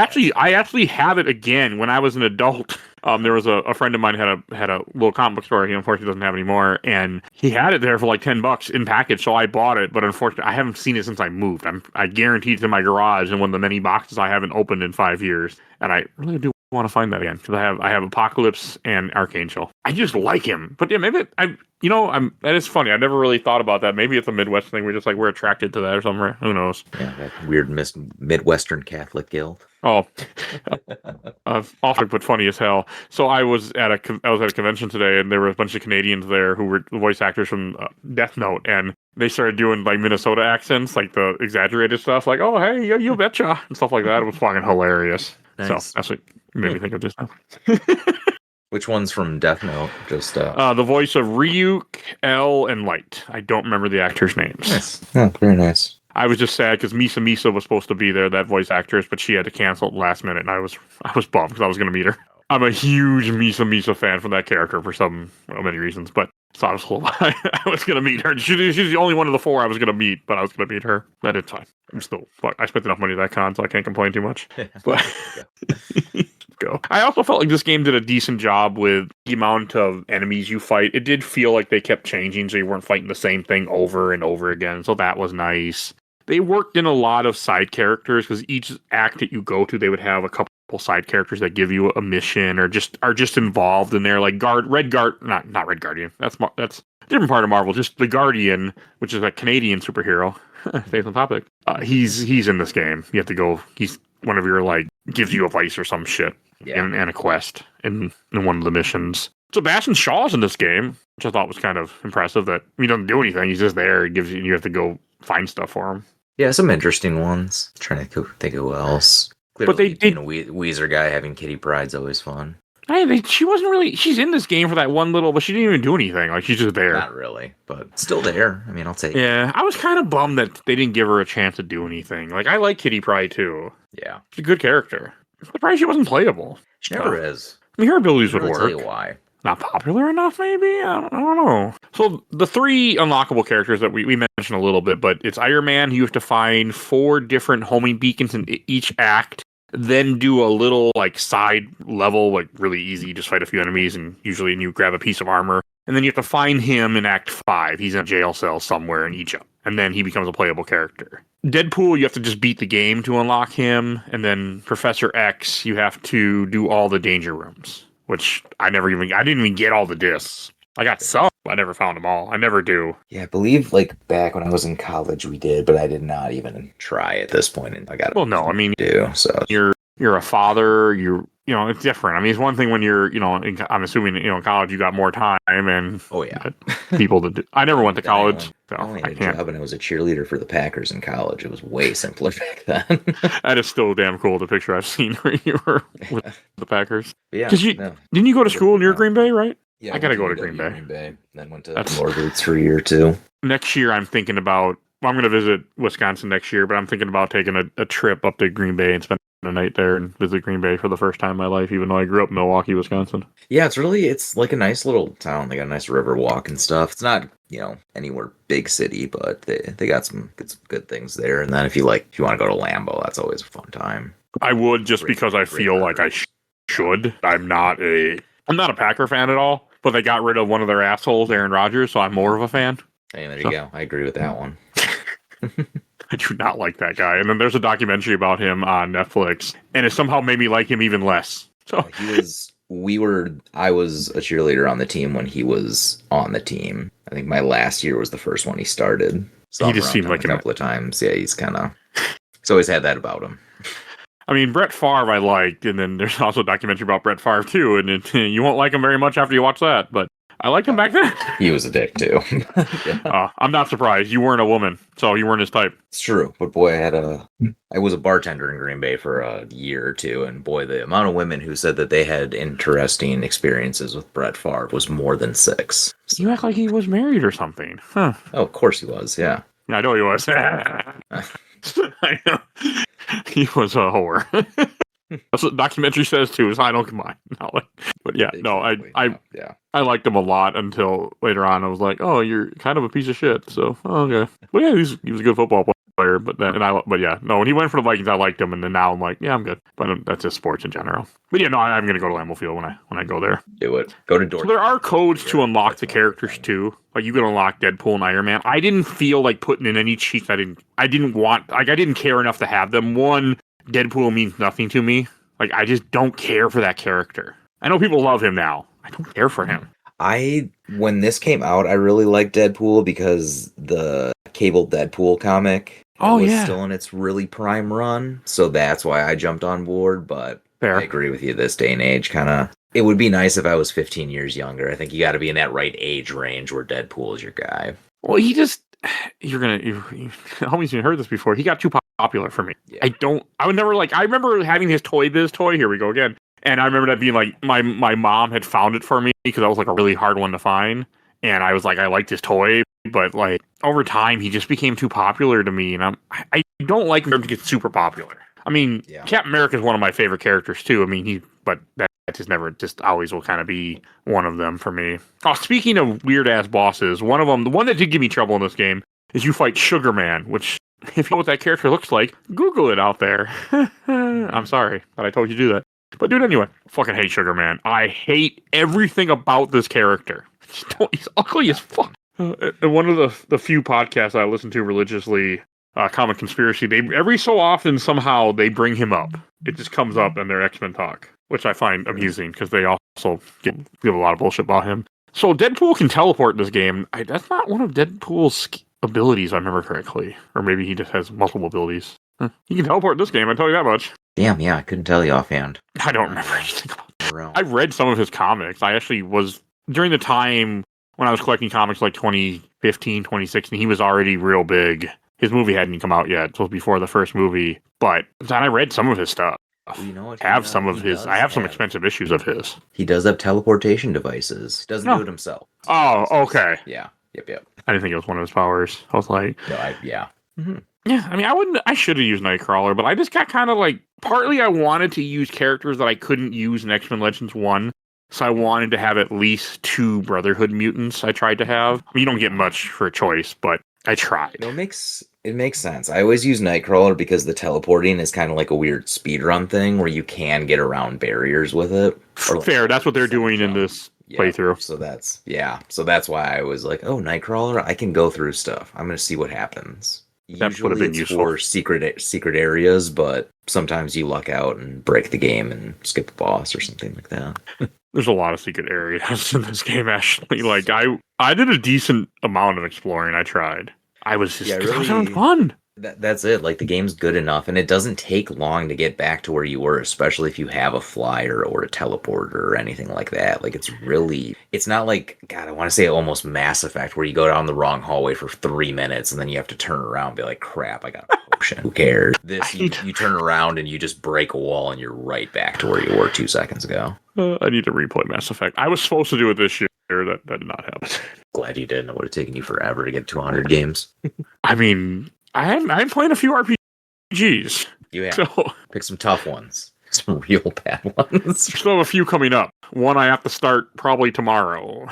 actually have it again when I was an adult. There was a friend of mine had a little comic book store. He unfortunately doesn't have anymore, and he had it there for like $10 in package. So I bought it, but unfortunately, I haven't seen it since I moved. I guarantee it's in my garage in one of the many boxes I haven't opened in 5 years, and I really do want to find that again, because I have Apocalypse and Archangel. I just like him, but yeah, maybe that is funny. I never really thought about that. Maybe it's a Midwest thing. We're attracted to that or something. Who knows? Yeah, that weird Midwestern Catholic guild. Oh, awful, but funny as hell. So I was at a convention today, and there were a bunch of Canadians there who were voice actors from Death Note, and they started doing like Minnesota accents, like the exaggerated stuff, like "Oh, hey, you betcha" and stuff like that. It was fucking hilarious. Nice. So that's what made me think of this now. Which one's from Death Note? Just the voice of Ryuk, L, and Light. I don't remember the actors' names. Nice. Oh, very nice. I was just sad because Misa was supposed to be there, that voice actress, but she had to cancel at the last minute, and I was bummed because I was going to meet her. I'm a huge Misa fan from that character for many reasons, but so I was I was gonna meet her. She's the only one of the 4 I was gonna meet, but I was gonna meet her. But it's fine. I spent enough money at that con, so I can't complain too much. But go. I also felt like this game did a decent job with the amount of enemies you fight. It did feel like they kept changing, so you weren't fighting the same thing over and over again. So that was nice. They worked in a lot of side characters because each act that you go to, they would have a couple side characters that give you a mission or are just involved in there. Like not Red Guardian. That's a different part of Marvel. Just the Guardian, which is a Canadian superhero. Stays on topic. He's in this game. You have to go. He's one of your gives you advice or some shit. Yeah. And a quest in one of the missions. Sebastian Shaw's in this game, which I thought was kind of impressive that he doesn't do anything. He's just there. He gives you have to go find stuff for him. Yeah, some interesting ones. Trying to think of who else. Clearly, but they did. Weezer guy having Kitty Pryde's always fun. She wasn't really. She's in this game for that one little, but she didn't even do anything. Like, she's just there. Not really, but still there. I mean, I'll take it. Yeah, I was kind of bummed that they didn't give her a chance to do anything. Like, I like Kitty Pryde too. Yeah, she's a good character. I'm surprised she wasn't playable. She never is. I mean, her abilities would work. I'll tell you why. Not popular enough, maybe? I don't know. So the 3 unlockable characters that we mentioned a little bit, but it's Iron Man. You have to find 4 different homing beacons in each act, then do a little side level, really easy. Just fight a few enemies, and you grab a piece of armor. And then you have to find him in Act 5. He's in a jail cell somewhere in Egypt. And then he becomes a playable character. Deadpool, you have to just beat the game to unlock him. And then Professor X, you have to do all the danger rooms. Which I didn't even get all the discs. I got some. I never found them all. I never do. Yeah, I believe back when I was in college we did, but I did not even try at this point. And I got. Well, no, I mean, so you're a father. It's different. I mean, it's one thing when you're, I'm assuming, in college you got more time and people to do. I never went to college, so I only had I can't. a job and I was a cheerleader for the Packers in college. It was way simpler back then. That is still damn cool. The picture I've seen where you were with the Packers. Yeah, because didn't you go to school near Green Bay, right? Yeah, I gotta go to Green Bay. Then went to Northwoods for a year or 2. Next year, I'm thinking about. Well, I'm going to visit Wisconsin next year, but I'm thinking about taking a trip up to Green Bay and spend a night there and visit Green Bay for the first time in my life, even though I grew up in Milwaukee, Wisconsin. Yeah, it's like a nice little town. They got a nice river walk and stuff. It's not, anywhere big city, but they got some good things there. And then if you want to go to Lambeau, that's always a fun time. I would just because I feel like I should. I'm not a Packer fan at all, but they got rid of one of their assholes, Aaron Rodgers, so I'm more of a fan. Hey, there you go. I agree with that one. I do not like that guy. And then there's a documentary about him on Netflix, and it somehow made me like him even less. So I was a cheerleader on the team when he was on the team. I think my last year was the first one he started. So he just seemed like a couple of times. Yeah, he's always had that about him. I mean, Brett Favre I liked, and then there's also a documentary about Brett Favre too, and you won't like him very much after you watch that, but I liked him back then. He was a dick too. Yeah. I'm not surprised. You weren't a woman, so you weren't his type. It's true, but boy, I was a bartender in Green Bay for a year or 2, and boy, the amount of women who said that they had interesting experiences with Brett Favre was more than 6. So. You act like he was married or something, huh? Oh, of course he was. Yeah, I know he was. I know. He was a whore. That's what the documentary says too. So I don't combine. But yeah, no, I liked him a lot until later on. I was like, oh, you're kind of a piece of shit. So okay, but yeah, he was a good football player. But when he went for the Vikings, I liked him, and then now I'm like, yeah, I'm good. But that's just sports in general. But yeah, no, I'm gonna go to Lambeau Field when I go there. Do it. Go to Dortmund. So there are codes to unlock the characters too. Like you can unlock Deadpool and Iron Man. I didn't feel like putting in any cheats. I didn't care enough to have them. One, Deadpool means nothing to me. Like I just don't care for that character. I know people love him now. I don't care for him. When this came out, I really liked Deadpool because the Cable Deadpool comic was still in its really prime run. So that's why I jumped on board. But Fair. I agree with you. This day and age, it would be nice if I was 15 years younger. I think you got to be in that right age range where Deadpool is your guy. Well, you always heard this before. He got too popular for me. Yeah. I would never I remember having his Toy Biz toy. Here we go again. And I remember that being my mom had found it for me because that was a really hard one to find. And I was like, I liked his toy, but over time he just became too popular to me. And I don't like him to get super popular. I mean, Captain America is one of my favorite characters too. I mean, but that just always will kind of be one of them for me. Oh, speaking of weird ass bosses, one of them, the one that did give me trouble in this game, is you fight Sugar Man, which, if you know what that character looks like, Google it out there. I'm sorry that I told you to do that. But do it anyway. Fucking hate Sugar Man. I hate everything about this character. He's ugly as fuck. And one of the few podcasts I listen to religiously, Common Conspiracy, they every so often somehow they bring him up. It just comes up in their X-Men talk, which I find amusing because they also give a lot of bullshit about him. So Deadpool can teleport in this game. That's not one of Deadpool's abilities, I remember correctly. Or maybe he just has multiple abilities. He can teleport in this game, I tell you that much. Damn, yeah, I couldn't tell you offhand. I don't remember anything about that. I read some of his comics. I actually was, during the time when I was collecting comics like 2015, 2016, he was already real big. His movie hadn't come out yet. It was before the first movie. But then I read some of his stuff. Well, you know what? I have some expensive issues of his. He does have teleportation devices. Doesn't do it himself. Oh, okay. Yeah. Yep. I didn't think it was one of his powers. I was like... No, yeah. Mm-hmm. Yeah, I mean, I should have used Nightcrawler, but I just got kind of like... Partly I wanted to use characters that I couldn't use in X-Men Legends 1. So I wanted to have at least 2 Brotherhood mutants I tried to have. I mean, you don't get much for a choice, but I tried. It makes sense. I always use Nightcrawler because the teleporting is kind of like a weird speedrun thing where you can get around barriers with it. Fair, that's what they're doing in this playthrough. So that's why I was like, oh, Nightcrawler, I can go through stuff. I'm going to see what happens. That would have been useful for secret areas, but sometimes you luck out and break the game and skip a boss or something like that. There's a lot of secret areas in this game, actually. Like, I did a decent amount of exploring. I tried. I was just I was having fun. That's it. Like, the game's good enough, and it doesn't take long to get back to where you were, especially if you have a flyer or a teleporter or anything like that. Like, it's not like, God, I want to say almost Mass Effect, where you go down the wrong hallway for 3 minutes, and then you have to turn around and be like, crap, I got a potion. Who cares? This, you turn around and you just break a wall, and you're right back to where you were 2 seconds ago. I need to replay Mass Effect. I was supposed to do it this year. That did not happen. Glad you didn't. It would have taken you forever to get 200 games. I mean... I'm playing a few RPGs. You have. So, pick some tough ones. Some real bad ones. Still have a few coming up. One I have to start probably tomorrow.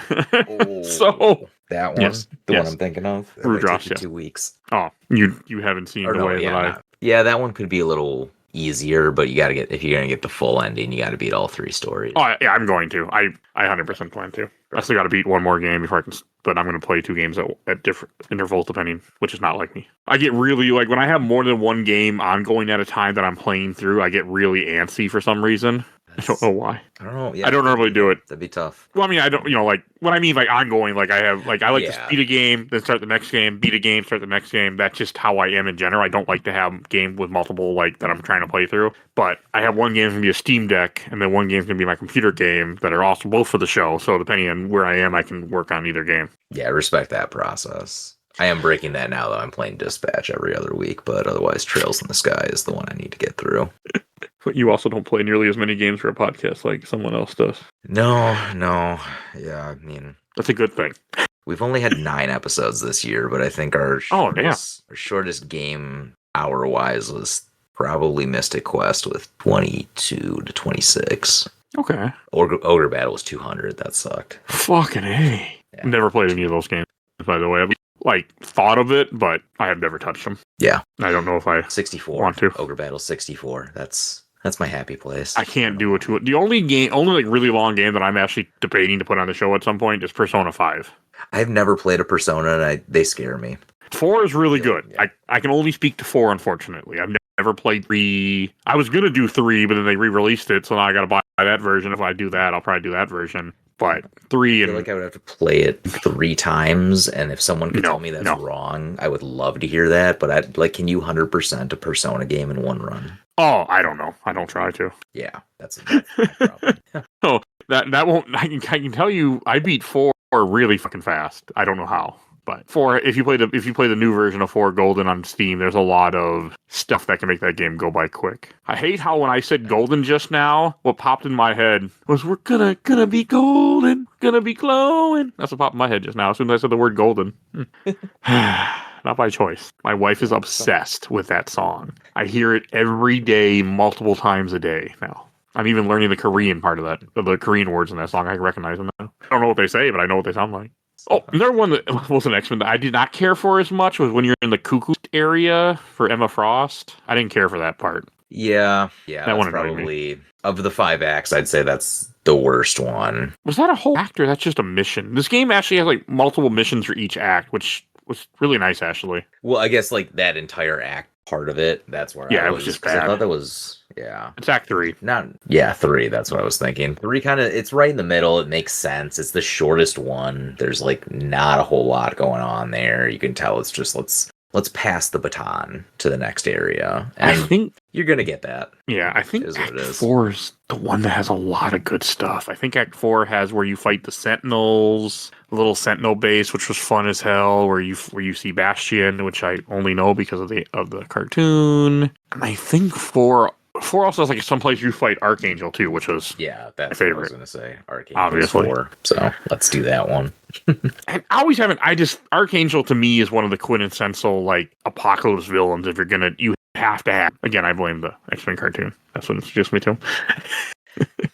So that one? Yes, the one I'm thinking of? Rudross, yeah. 2 weeks. Oh, you haven't seen the way that I... Yeah, that one could be a little easier, but you gotta get, if you're gonna get the full ending, you gotta beat all 3 stories. Oh, yeah, I'm going to. I 100% plan to. I still gotta beat one more game before I can... But I'm going to play 2 games at different intervals, depending, which is not like me. I get really, like, when I have more than one game ongoing at a time that I'm playing through, I get really antsy for some reason. I don't know why. I don't know. Yeah, I don't normally do it. That'd be tough. Well, I mean, I don't, like, what I mean, like, ongoing, like, I like to beat a game, then start the next game, beat a game, start the next game. That's just how I am in general. I don't like to have games with multiple, like, that I'm trying to play through. But I have one game going to be a Steam Deck, and then one game's going to be my computer game that are also both for the show. So depending on where I am, I can work on either game. Yeah, I respect that process. I am breaking that now, though. I'm playing Dispatch every other week, but otherwise Trails in the Sky is the one I need to get through. But you also don't play nearly as many games for a podcast like someone else does. No. Yeah, I mean... That's a good thing. We've only had 9 episodes this year, but I think our shortest game hour-wise was probably Mystic Quest with 22 to 26. Okay. Ogre Battle was 200. That sucked. Fucking A. Yeah. Never played any of those games, by the way. I've thought of it, but I have never touched them. Yeah. I don't know if I 64. Want to. Ogre Battle 64. That's my happy place. I can't do it to it. The only really long game that I'm actually debating to put on the show at some point is Persona 5. I've never played a Persona, and they scare me. 4 is really good. Yeah. I can only speak to 4, unfortunately. I've never played 3. I was going to do 3, but then they re-released it, so now I got to buy that version. If I do that, I'll probably do that version. But 3 and... I feel like I would have to play it 3 times, and if someone could tell me that's wrong, I would love to hear that, but can you 100% a Persona game in one run? Oh, I don't know. I don't try to. Yeah, that's my problem. Oh, that won't... I can tell you, I beat 4 really fucking fast. I don't know how. But 4, if you play the new version of 4 Golden on Steam, there's a lot of stuff that can make that game go by quick. I hate how when I said golden just now, what popped in my head was we're gonna be golden, gonna be glowing. That's what popped in my head just now as soon as I said the word golden. Not by choice. My wife is obsessed with that song. I hear it every day, multiple times a day now. I'm even learning the Korean part of that, the Korean words in that song. I recognize them now. I don't know what they say, but I know what they sound like. Oh, another one that was an X-Men that I did not care for as much was when you're in the Cuckoo area for Emma Frost. I didn't care for that part. Yeah, That that's one annoyed me. probably of the 5 acts, I'd say that's the worst one. Was that a whole act or that's just a mission? This game actually has like multiple missions for each act, which was really nice, actually. Well, I guess like that entire act part of it, that's where Yeah, I it was just 'cause I bad. thought that was, yeah. It's Act 3. Not, yeah, 3, that's what I was thinking. 3 kind of, it's right in the middle, it makes sense. It's the shortest one. There's like not a whole lot going on there. You can tell it's just let's pass the baton to the next area. And I think you're gonna get that. Yeah, I think Is what Act it is. 4 is the one that has a lot of good stuff. I think Act 4 has where you fight the Sentinels, the little Sentinel base, which was fun as hell, where you see Bastion, which I only know because of the cartoon. And I think 4 also has like someplace you fight Archangel too, which was Yeah, that's my what I was favorite. gonna say. Arcane Obviously. 4. So let's do that one. And I always haven't. Archangel to me is one of the quintessential like apocalypse villains. If you have to have. Again, I blame the X-Men cartoon. That's what introduced me to him.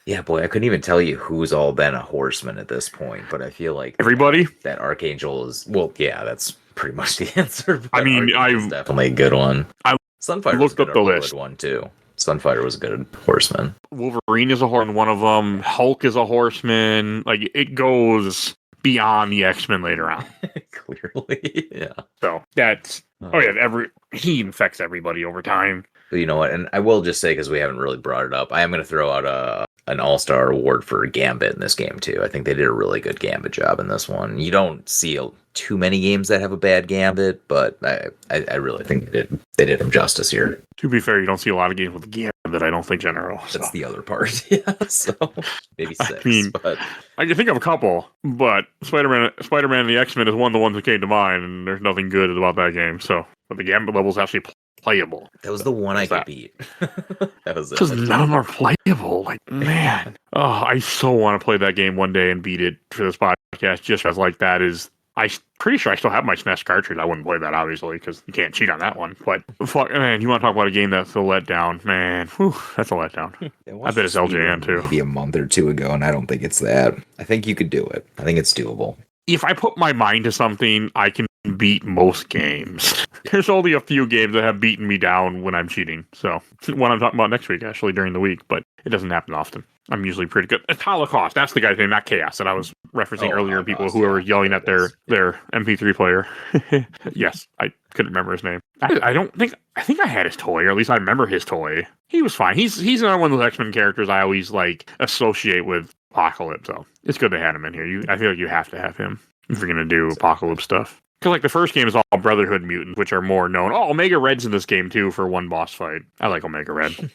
Yeah, boy, I couldn't even tell you who's all been a horseman at this point, but I feel like Everybody. that Archangel is, well, yeah, that's pretty much the answer. But I mean, Archangel's definitely a good one. I Sunfighter looked was up the a list. good one too. Sunfighter was a good horseman. Wolverine is a horseman, one of them. Hulk is a horseman. Like, it goes beyond the X-Men later on. Clearly, yeah. So, that's... Oh, yeah, he infects everybody over time. But you know what? And I will just say, because we haven't really brought it up, I am going to throw out an all-star award for Gambit in this game, too. I think they did a really good Gambit job in this one. You don't see too many games that have a bad Gambit, but I really think they did him justice here. To be fair, you don't see a lot of games with Gambit that I don't think general. So. That's the other part. Yeah, so maybe 6. I mean, but I can think of a couple, but Spider-Man and the X-Men is one of the ones that came to mind, and there's nothing good about that game. So, but the Gambit level is actually playable. That was the one I could beat. That was it. Because none of them are playable. Like, man. Oh, I so want to play that game one day and beat it for this podcast. Just as like that is... I'm pretty sure I still have my SNES cartridge. I wouldn't play that, obviously, because you can't cheat on that one. But, fuck, man, you want to talk about a game that's a letdown? Man, whew, that's a letdown. I bet it's LJN, too. Maybe a month or two ago, and I don't think it's that. I think you could do it. I think it's doable. If I put my mind to something, I can beat most games. There's only a few games that have beaten me down when I'm cheating. So, one I'm talking about next week, actually, during the week. But it doesn't happen often. I'm usually pretty good. It's Holocaust. That's the guy's name, not Chaos, that I was referencing earlier. Holocaust, People who were yelling at their MP3 player. Yes, I couldn't remember his name. I think I had his toy, or at least I remember his toy. He was fine. He's another one of those X-Men characters I always like associate with Apocalypse. So it's good they had him in here. I feel like you have to have him if you're gonna do Apocalypse stuff. Because like the first game is all Brotherhood mutants, which are more known. Oh, Omega Red's in this game too for one boss fight. I like Omega Red.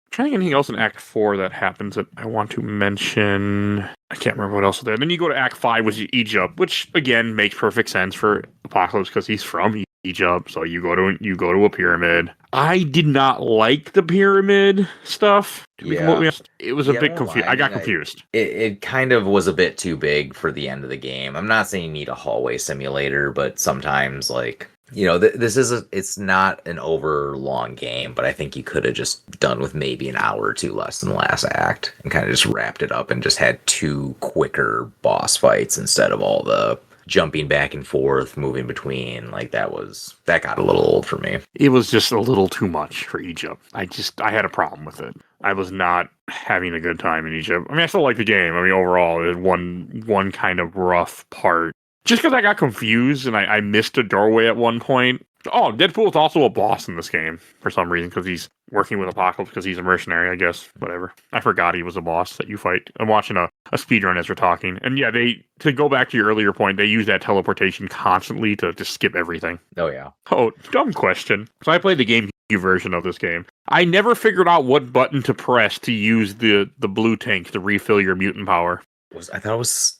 Trying to think anything else in Act 4 that happens that I want to mention. I can't remember what else is there. Then you go to Act 5, which is Egypt, which again makes perfect sense for Apocalypse because he's from Egypt. So you go to a pyramid. I did not like the pyramid stuff. Yeah. It was a bit confused. I got confused. It kind of was a bit too big for the end of the game. I'm not saying you need a hallway simulator, but sometimes like, you know, it's not an over long game, but I think you could have just done with maybe an hour or two less than the last act and kind of just wrapped it up and just had 2 quicker boss fights instead of all the jumping back and forth, moving between. Like that got a little old for me. It was just a little too much for Egypt. I had a problem with it. I was not having a good time in Egypt. I mean, I still like the game. I mean, overall, it had one kind of rough part. Just because I got confused and I missed a doorway at one point. Oh, Deadpool is also a boss in this game for some reason because he's working with Apocalypse because he's a mercenary, I guess. Whatever. I forgot he was a boss that you fight. I'm watching a speedrun as we're talking. And yeah, to go back to your earlier point, they use that teleportation constantly to just skip everything. Oh, yeah. Oh, dumb question. So I played the GameCube version of this game. I never figured out what button to press to use the blue tank to refill your mutant power. I thought it was,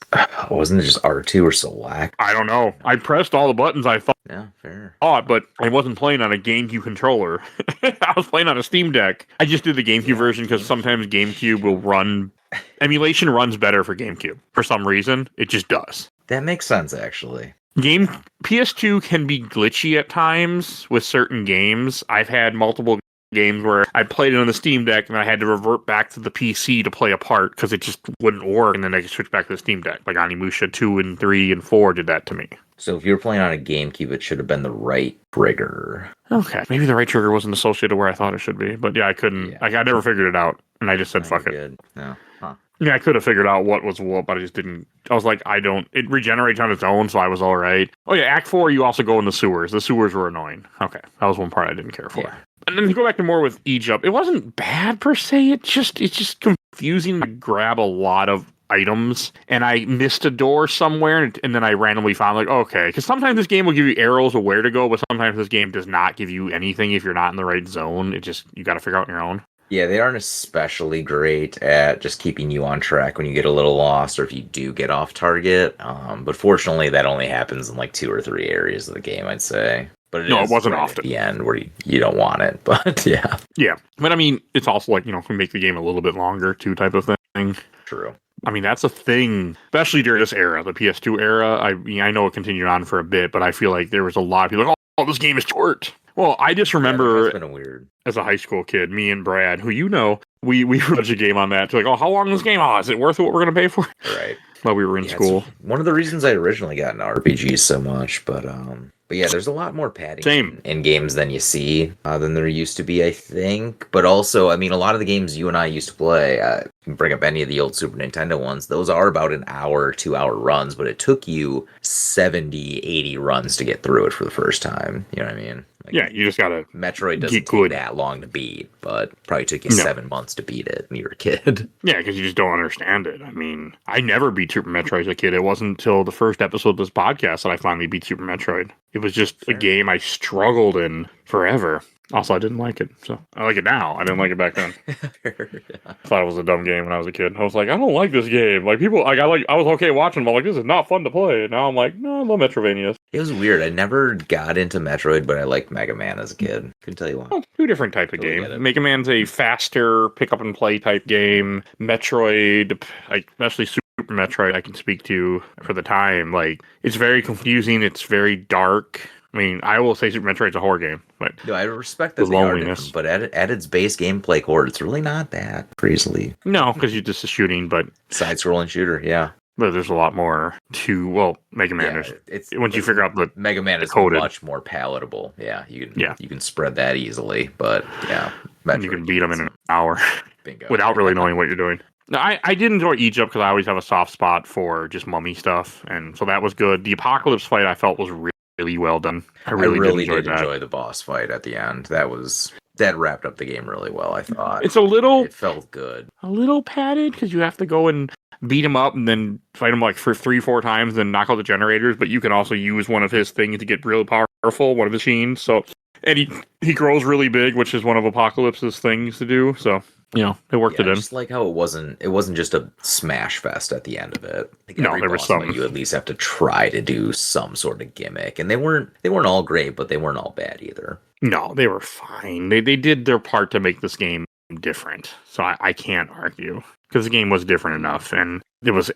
wasn't it just R2 or select? I don't know. I pressed all the buttons I thought. Yeah, fair. But I wasn't playing on a GameCube controller. I was playing on a Steam Deck. I just did the GameCube version because sometimes GameCube will run... Emulation runs better for GameCube. For some reason, it just does. That makes sense, actually. PS2 can be glitchy at times with certain games. I've had multiple games where I played it on the Steam Deck and I had to revert back to the PC to play a part because it just wouldn't work, and then I could switch back to the Steam Deck. Like Onimusha 2 and 3 and 4 did that to me. So if you were playing on a GameCube, it should have been the right trigger. Okay, maybe the right trigger wasn't associated where I thought it should be, but yeah, I couldn't. Yeah. I never figured it out, and I just said, fuck it. Good. No. Huh. Yeah, I could have figured out what was what, but I just didn't. I was like, it regenerates on its own, so I was all right. Oh yeah, Act 4, you also go in the sewers. The sewers were annoying. Okay, that was one part I didn't care for. Yeah. And then to go back to more with Egypt, it wasn't bad per se. It's just confusing to grab a lot of items, and I missed a door somewhere, and then I randomly found like, okay, because sometimes this game will give you arrows of where to go, but sometimes this game does not give you anything if you're not in the right zone. You got to figure out on your own. Yeah, they aren't especially great at just keeping you on track when you get a little lost or if you do get off target. But fortunately, that only happens in like 2 or 3 areas of the game, I'd say. But it wasn't often at the end where you don't want it. But yeah. Yeah. But I mean, it's also like, can make the game a little bit longer too, type of thing. True. I mean, that's a thing, especially during this era, the PS2 era. I know it continued on for a bit, but I feel like there was a lot of people like, oh, this game is short. Well, I just remember as a high school kid, me and Brad, who we watched a game on that. To like, oh, how long is this game? Oh, is it worth what we're going to pay for? Right. While we were in school. One of the reasons I originally got into RPGs so much, but yeah, there's a lot more padding in games than you see than there used to be, I think. But also, I mean, a lot of the games you and I used to play, bring up any of the old Super Nintendo ones, those are about an hour, 2-hour runs, but it took you 70, 80 runs to get through it for the first time. You know what I mean? Like, yeah, you just gotta. Metroid doesn't take that long to beat, but probably took you 7 months to beat it when you were a kid. Yeah, because you just don't understand it. I mean, I never beat Super Metroid as a kid. It wasn't until the first episode of this podcast that I finally beat Super Metroid. It was just a game I struggled in forever. Also, I didn't like it, so I like it now. I didn't like it back then. I thought it was a dumb game when I was a kid. I was like, I don't like this game. Like people, I was okay watching, but like this is not fun to play. Now I'm like, no, I love Metrovanias. It was weird. I never got into Metroid, but I liked Mega Man as a kid. Couldn't tell you why. Well, 2 different types of games. Mega Man's a faster pick up and play type game. Metroid, like especially Super Metroid, I can speak to for the time. Like it's very confusing. It's very dark. I mean, I will say Super Metroid's a horror game, but no, I respect that they are different, but at its base gameplay core, it's really not that crazily. No, because you're just a shooting, but side-scrolling shooter, yeah. But there's a lot more to Mega Man. Once you figure out the Mega Man is much more palatable. Yeah, you can spread that easily, but yeah, you can beat them in an hour Bingo. Without really knowing what you're doing. No, I did enjoy Egypt because I always have a soft spot for just mummy stuff, and so that was good. The Apocalypse fight I felt was really well done. I really did enjoy the boss fight at the end. That wrapped up the game really well, I thought. It felt good. A little padded because you have to go and beat him up and then fight him like for 3-4 times, then knock out the generators. But you can also use one of his things to get really powerful, one of his machines. So, and he grows really big, which is one of Apocalypse's things to do. So, it worked it in. Just like how it wasn't just a smash fest at the end of it. Like no, there was some. You at least have to try to do some sort of gimmick, and they weren't all great, but they weren't all bad either. No, they were fine. They did their part to make this game different, so I can't argue because the game was different enough, and it was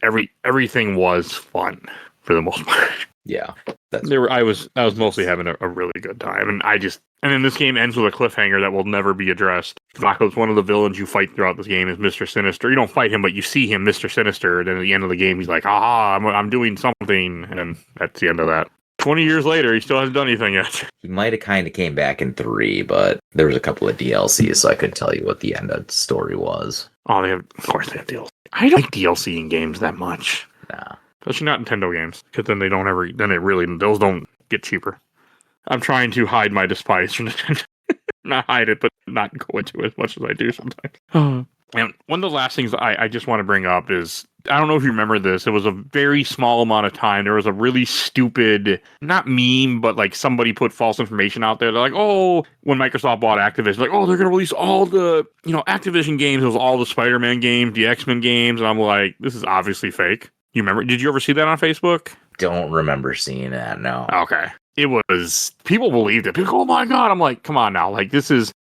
everything was fun for the most part. Yeah, I was mostly having a really good time, and then this game ends with a cliffhanger that will never be addressed. One of the villains you fight throughout this game is Mr. Sinister. You don't fight him, but you see him, Mr. Sinister. And then at the end of the game, he's like, "Aha! I'm doing something," and that's the end of that. 20 years later, he still hasn't done anything yet. He might have kind of came back in 3, but there was a couple of DLCs, so I couldn't tell you what the end of the story was. Oh, of course they have DLC. I don't like DLC in games that much. Nah. Especially not Nintendo games, because then those don't get cheaper. I'm trying to hide my despise for Nintendo. Not hide it, but not go into it as much as I do sometimes. And one of the last things I just want to bring up is, I don't know if you remember this, it was a very small amount of time. There was a really stupid, not meme, but like somebody put false information out there. They're like, oh, when Microsoft bought Activision, like, oh, they're going to release all the, Activision games. It was all the Spider-Man games, the X-Men games. And I'm like, this is obviously fake. You remember? Did you ever see that on Facebook? Don't remember seeing that, no. Okay. It was, people believed it. People go, oh my God. I'm like, come on now. Like,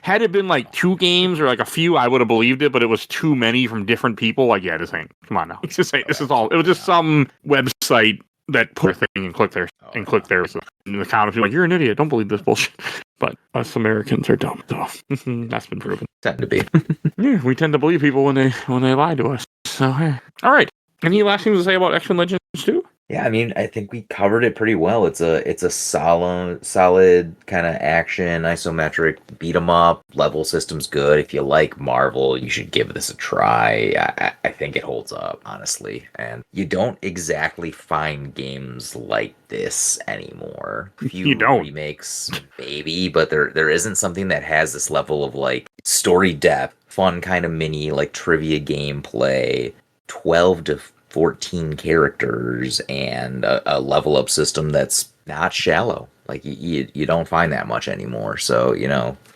had it been like 2 games or like a few, I would have believed it, but it was too many from different people. Like, yeah, this ain't, come on now. This ain't, this is all, it was just some website that put a thing and click there in the comments, like, you're an idiot. Don't believe this bullshit. But us Americans are dumb. So that's been proven. Tend to be. Yeah, we tend to believe people when they lie to us. So hey. All right. Any last things to say about X-Men Legends 2? Yeah, I mean, I think we covered it pretty well. It's a solid kind of action, isometric, beat 'em up. Level system's good. If you like Marvel, you should give this a try. I think it holds up, honestly. And you don't exactly find games like this anymore. You don't. Remakes, maybe, but there isn't something that has this level of like story depth, fun kind of mini like trivia gameplay, 12 to 14 characters, and a level up system that's not shallow. Like you don't find that much anymore. So,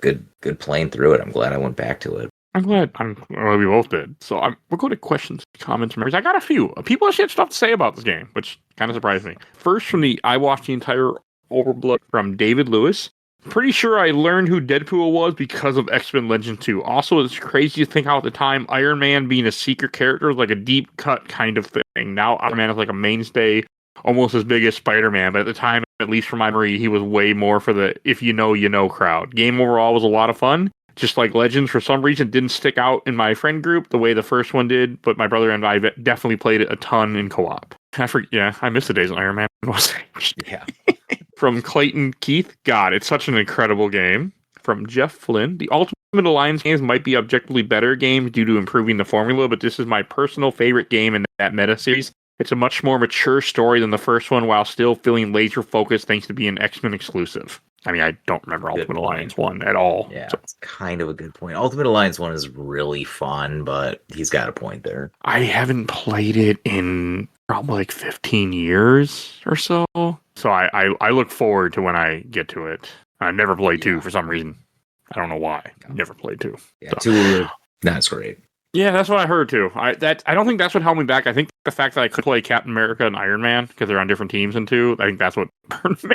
good playing through it. I'm glad I went back to it. I'm glad. We both did. So we'll go to questions, comments, memories. I got a few. People actually had stuff to say about this game, which kind of surprised me. First, I watched the entire Overblood from David Lewis. Pretty sure I learned who Deadpool was because of X-Men Legends 2. Also, it's crazy to think how at the time Iron Man being a secret character was like a deep cut kind of thing. Now Iron Man is like a mainstay, almost as big as Spider-Man. But at the time, at least from my memory, he was way more for the if you know, you know crowd. Game overall was a lot of fun. Just like Legends, for some reason, didn't stick out in my friend group the way the first one did. But my brother and I definitely played it a ton in co-op. I miss the days when Iron Man was. Yeah. From Clayton Keith, God, it's such an incredible game. From Jeff Flynn, the Ultimate Alliance games might be objectively better games due to improving the formula, but this is my personal favorite game in that meta series. It's a much more mature story than the first one, while still feeling laser focused thanks to being X-Men exclusive. I mean, I don't remember Ultimate Alliance 1 at all. Yeah, it's kind of a good point. Ultimate Alliance 1 is really fun, but he's got a point there. I haven't played it in probably like 15 years or so. So I look forward to when I get to it. I never played 2 for some reason. I don't know why. Never played 2. Yeah, so. 2, that's great. Yeah, that's what I heard too. I don't think that's what held me back. I think the fact that I could play Captain America and Iron Man because they're on different teams in 2, I think that's what burned me.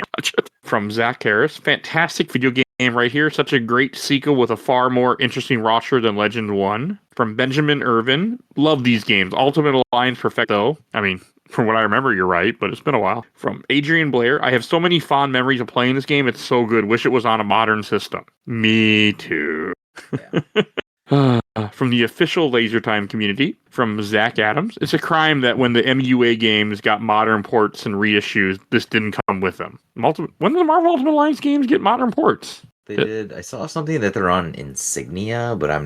From Zach Harris, fantastic video game right here. Such a great sequel with a far more interesting roster than Legend 1. From Benjamin Irvin, love these games. Ultimate Alliance perfecto. I mean, from what I remember, you're right, but it's been a while. From Adrian Blair, I have so many fond memories of playing this game. It's so good. Wish it was on a modern system. Me too. Yeah. From the official Laser Time community, from Zach Adams, it's a crime that when the MUA games got modern ports and reissues, this didn't come with them. When did the Marvel Ultimate Alliance games get modern ports? They did. I saw something that they're on Insignia, but I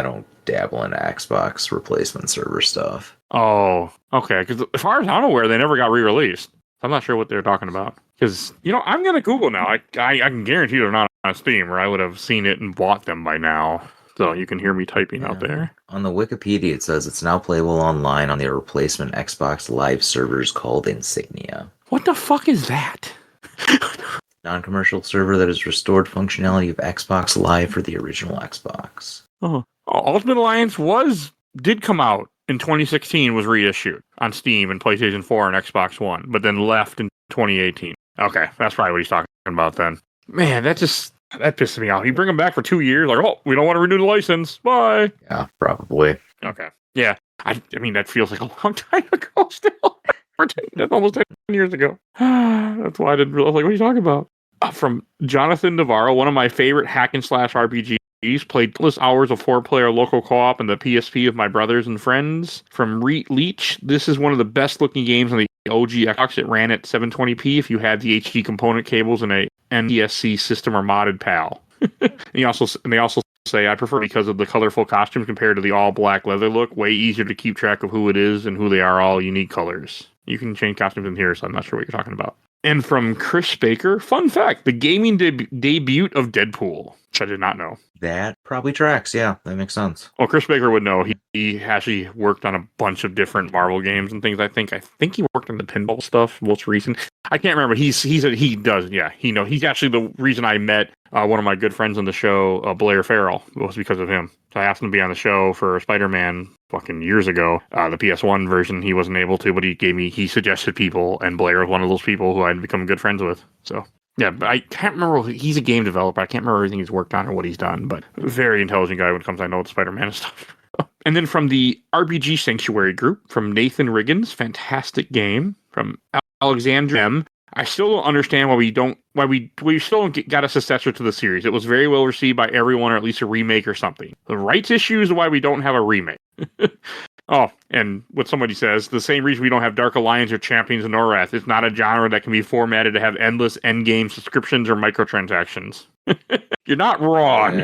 don't dabble in Xbox replacement server stuff. Oh, okay. Because as far as I'm aware, they never got re-released. I'm not sure what they're talking about. Because, I'm going to Google now. I can guarantee they're not on Steam, or I would have seen it and bought them by now. So you can hear me typing out there. On the Wikipedia, it says it's now playable online on their replacement Xbox Live servers called Insignia. What the fuck is that? Non-commercial server that has restored functionality of Xbox Live for the original Xbox. Oh, Ultimate Alliance did come out in 2016, was reissued on Steam and PlayStation 4 and Xbox One, but then left in 2018. Okay, that's probably what he's talking about then. Man, that pissed me off. You bring them back for 2 years, like, oh, we don't want to renew the license. Bye. Yeah, probably. Okay. Yeah. I mean, that feels like a long time ago still. That's almost 10 years ago. That's why I didn't realize, like, what are you talking about? From Jonathan Navarro, one of my favorite hack and slash RPGs. Played countless hours of 4-player local co-op and the PSP of my brothers and friends. From Reet Leach, this is one of the best looking games on the OG Xbox. It ran at 720p if you had the HD component cables and a NTSC system or modded PAL. And they also say, I prefer because of the colorful costumes compared to the all black leather look. Way easier to keep track of who it is and who they are, all unique colors. You can change costumes in here, so I'm not sure what you're talking about. And from Chris Baker, fun fact, the gaming debut of Deadpool, which I did not know. That probably tracks, yeah, that makes sense. Well, Chris Baker would know. He actually worked on a bunch of different Marvel games and things, I think he worked on the pinball stuff, most recent. I can't remember. He does, yeah, he's actually the reason I met one of my good friends on the show, Blair Farrell, was because of him. So I asked him to be on the show for Spider-Man fucking years ago. The PS1 version, he wasn't able to, but he suggested people, and Blair was one of those people who I'd become good friends with. So, yeah, but I can't remember. He's a game developer. I can't remember everything he's worked on or what he's done, but very intelligent guy when it comes to Spider-Man and stuff. And then from the RPG Sanctuary group, from Nathan Riggins, fantastic game. From Alexandria M. I still don't understand why we still don't got a successor to the series. It was very well received by everyone, or at least a remake or something. The rights issue is why we don't have a remake. Oh, and what somebody says, the same reason we don't have Dark Alliance or Champions of Norath. It's not a genre that can be formatted to have endless endgame subscriptions or microtransactions. You're not wrong.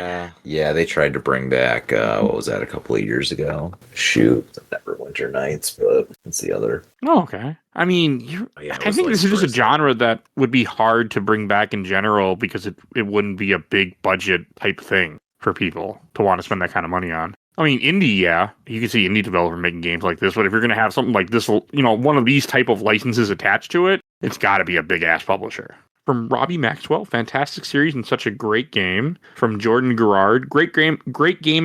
Yeah, they tried to bring back, what was that, a couple of years ago? Shoot, Neverwinter Nights, but it's the other. Oh, okay. I mean, I think this is just a genre that would be hard to bring back in general because it wouldn't be a big budget type thing for people to want to spend that kind of money on. I mean, indie, yeah, you can see indie developer making games like this, but if you're going to have something like this, one of these type of licenses attached to it, it's got to be a big ass publisher. From Robbie Maxwell, fantastic series and such a great game. From Jordan Gerard, great game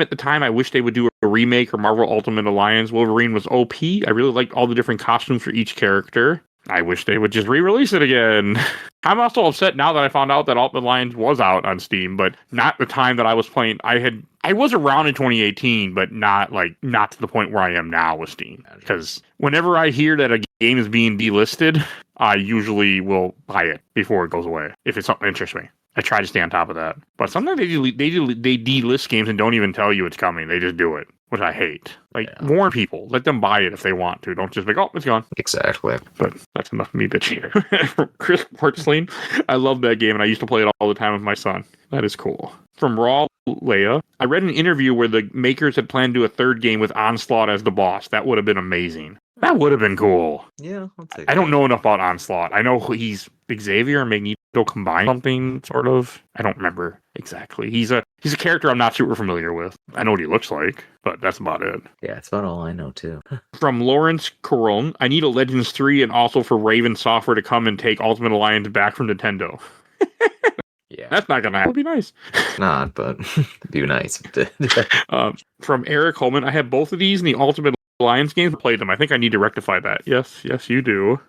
at the time. I wish they would do a remake or Marvel Ultimate Alliance. Wolverine was OP. I really liked all the different costumes for each character. I wish they would just re-release it again. I'm also upset now that I found out that Ultimate Alliance was out on Steam, but not the time that I was playing. I was around in 2018, but not to the point where I am now with Steam. Because whenever I hear that a game is being delisted, I usually will buy it before it goes away if it's something that interests me. I try to stay on top of that. But sometimes they delist games and don't even tell you it's coming. They just do it, which I hate. Warn people. Let them buy it if they want to. Don't just be like, oh, it's gone. Exactly. But that's enough of me bitching. From Chris Portslein, I love that game, and I used to play it all the time with my son. That is cool. From Raw Leia, I read an interview where the makers had planned to do a third game with Onslaught as the boss. That would have been amazing. That would have been cool. Yeah, I'll take it. I don't know enough about Onslaught. I know he's Xavier and Magneto combined something, sort of. I don't remember exactly. He's a character I'm not super familiar with. I know what he looks like, but that's about it. Yeah, that's about all I know, too. From Lawrence Caron, I need a Legends 3 and also for Raven Software to come and take Ultimate Alliance back from Nintendo. Yeah. That's not going to happen. It'd be nice. It's not, but it'd be nice if it did. From Eric Holman, I have both of these in the Ultimate Alliance games. I played them. I think I need to rectify that. Yes, you do.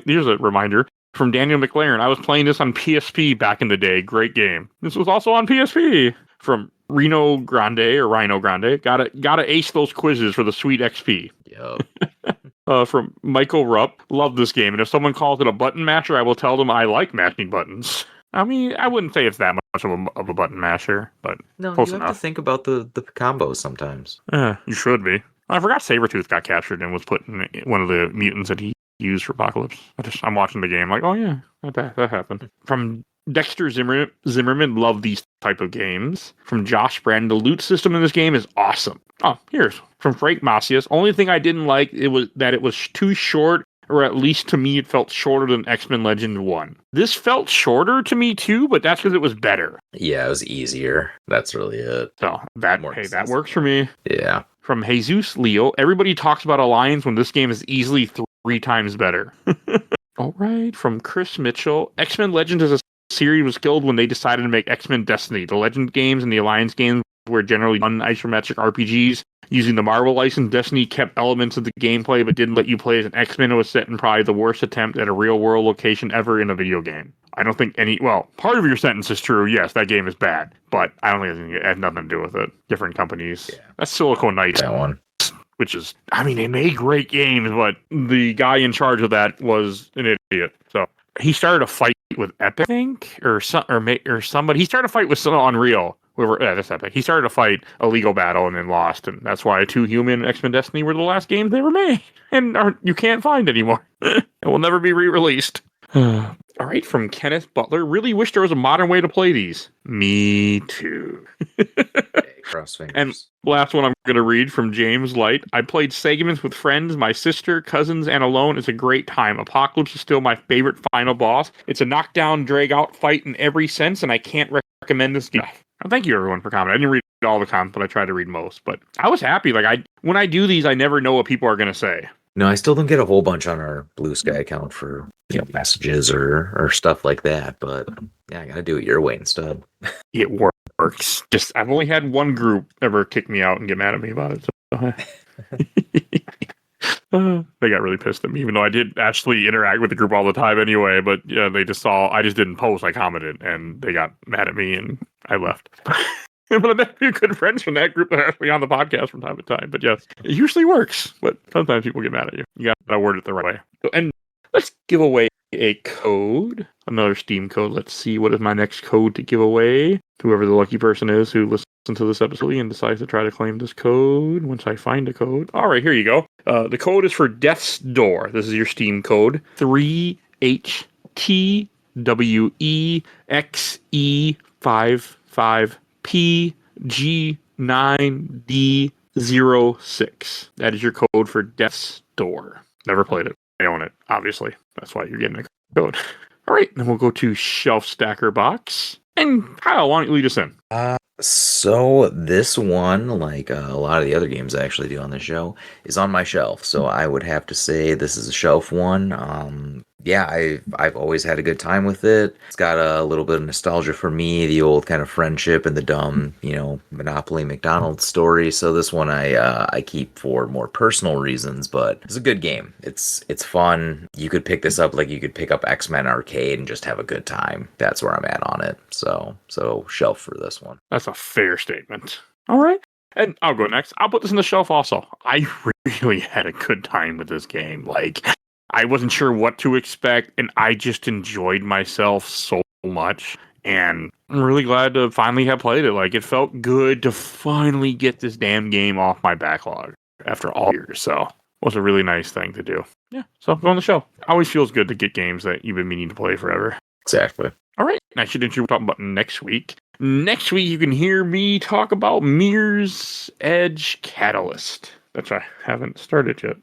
Here's a reminder. From Daniel McLaren, I was playing this on PSP back in the day. Great game. This was also on PSP. From Rhino Grande, gotta ace those quizzes for the sweet XP. Yep. From Michael Rupp, love this game, and if someone calls it a button masher, I will tell them I like mashing buttons. I mean, I wouldn't say it's that much of a button masher, but no, close you enough. have to think about the combos sometimes. You should be. I forgot Sabretooth got captured and was put in one of the mutants that he used for Apocalypse. I'm watching the game like, oh yeah, that happened. From Dexter Zimmerman, love these type of games. From Josh Brand, the loot system in this game is awesome. Oh, here's from Frank Macias. Only thing I didn't like it was too short, or at least to me it felt shorter than X-Men Legend 1. This felt shorter to me too, but that's because it was better. Yeah, it was easier. That's really it. So that works for me. Yeah. From Jesus Leo, everybody talks about Alliance when this game is easily 3 times better. All right. From Chris Mitchell, X-Men Legends as a series was killed when they decided to make X-Men Destiny. The Legend games and the Alliance games were generally isometric RPGs. Using the Marvel license, Destiny kept elements of the gameplay but didn't let you play as an X-Men. It was set in probably the worst attempt at a real-world location ever in a video game. I don't think part of your sentence is true. Yes, that game is bad, but I don't think it had nothing to do with it. Different companies. Yeah. That's Silicon Knights. That one. Which is, I mean, they made great games, but the guy in charge of that was an idiot. So he started a fight with Epic, I think, or somebody. He started a fight with some Unreal. That's Epic. He started a fight, a legal battle, and then lost, and that's why 2 Human and X-Men Destiny were the last games they ever made, and you can't find anymore. It will never be re-released. All right, from Kenneth Butler. Really wish there was a modern way to play these. Me too. Cross fingers. And last one I'm going to read from James Light. I played Segments with friends, my sister, cousins, and alone. It's a great time. Apocalypse is still my favorite final boss. It's a knockdown, drag-out fight in every sense, and I can't recommend this game. Thank you, everyone, for commenting. I didn't read all the comments, but I tried to read most. But I was happy. When I do these, I never know what people are going to say. No, I still don't get a whole bunch on our Blue Sky account for messages or stuff like that. But yeah, I got to do it your way instead. It works. Just I've only had one group ever kick me out and get mad at me about it. So. They got really pissed at me, even though I did actually interact with the group all the time anyway. But yeah, they just saw I just didn't post. I commented, and they got mad at me, and I left. But I met a few good friends from that group that are actually on the podcast from time to time. But yes, it usually works. But sometimes people get mad at you. You got to word it the right way. And let's give away a code, another Steam code. Let's see what is my next code to give away. Whoever the lucky person is who listens to this episode and decides to try to claim this code once I find a code. All right, here you go. The code is for Death's Door. This is your Steam code. 3HTWE XE55PG9D06. That is your code for Death's Door. Never played it. I own it, obviously. That's why you're getting a code. All right, then we'll go to Shelf Stacker Box. And Kyle, why don't you lead us in? So this one, like a lot of the other games I actually do on the show, is on my shelf. So I would have to say this is a shelf one. Yeah, I've always had a good time with it. It's got a little bit of nostalgia for me, the old kind of friendship and the dumb, Monopoly McDonald's story. So this one I keep for more personal reasons, but it's a good game. It's fun. You could pick this up like you could pick up X-Men Arcade and just have a good time. That's where I'm at on it. So shelf for this one. That's a fair statement. All right. And I'll go next. I'll put this in the shelf also. I really had a good time with this game. Like, I wasn't sure what to expect, and I just enjoyed myself so much. And I'm really glad to finally have played it. Like, it felt good to finally get this damn game off my backlog after all years. So it was a really nice thing to do. Yeah, so go on the show. Always feels good to get games that you've been meaning to play forever. Exactly. All right, and I should introduce what we're talking about next week. Next week, you can hear me talk about Mirror's Edge Catalyst. That's I haven't started yet.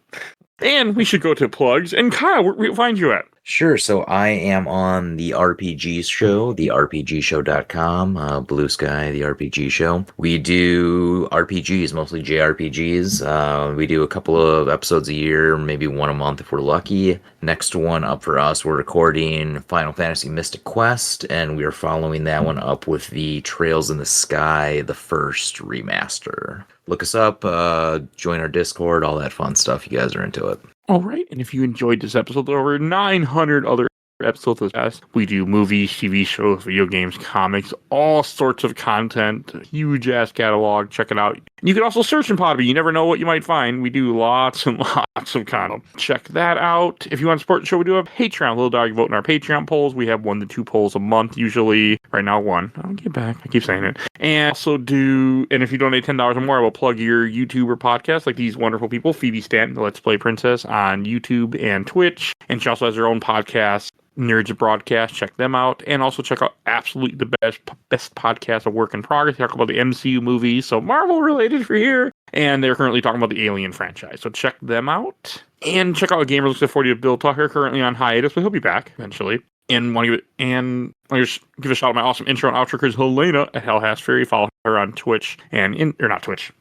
And we should go to plugs. And Kyle, where we find you at? Sure. So I am on the RPG Show, therpgshow.com, Blue Sky, the RPG Show. We do RPGs, mostly JRPGs. We do a couple of episodes a year, maybe one a month if we're lucky. Next one up for us, we're recording Final Fantasy Mystic Quest, and we are following that one up with the Trails in the Sky, the first remaster. Look us up, join our Discord, all that fun stuff. You guys are into it. All right, and if you enjoyed this episode, there are over 900 other episodes of this. We do movies, TV shows, video games, comics, all sorts of content. Huge ass catalog. Check it out. You can also search in Podbean. You never know what you might find. We do lots and lots of content. Check that out. If you want to support the show, we do have Patreon. Little dog, vote in our Patreon polls. We have 1 to 2 polls a month, usually. Right now, 1. I'll get back. I keep saying it. And also and if you donate $10 or more, I will plug your YouTube or podcast like these wonderful people. Phoebe Stanton, the Let's Play Princess on YouTube and Twitch. And she also has her own podcast, Nerds of Broadcast. Check them out, and also check out absolutely the best podcast of Work in Progress. Talk about the MCU movies, so Marvel related for here, and they're currently talking about the Alien franchise, so check them out. And check out Gamer Looks at 40 of Bill Tucker, currently on hiatus, but he'll be back eventually. And want to give a shout out to my awesome intro and outro cause Helena at Hell Has Fury. Follow her on Twitch not Twitch,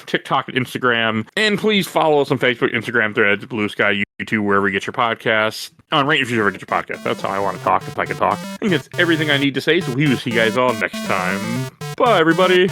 TikTok and Instagram. And please follow us on Facebook, Instagram, Threads, Blue Sky, YouTube, wherever you get your podcasts. Right, if you ever get your podcast. That's how I want to talk, if I can talk. I think that's everything I need to say, so we will see you guys all next time. Bye, everybody.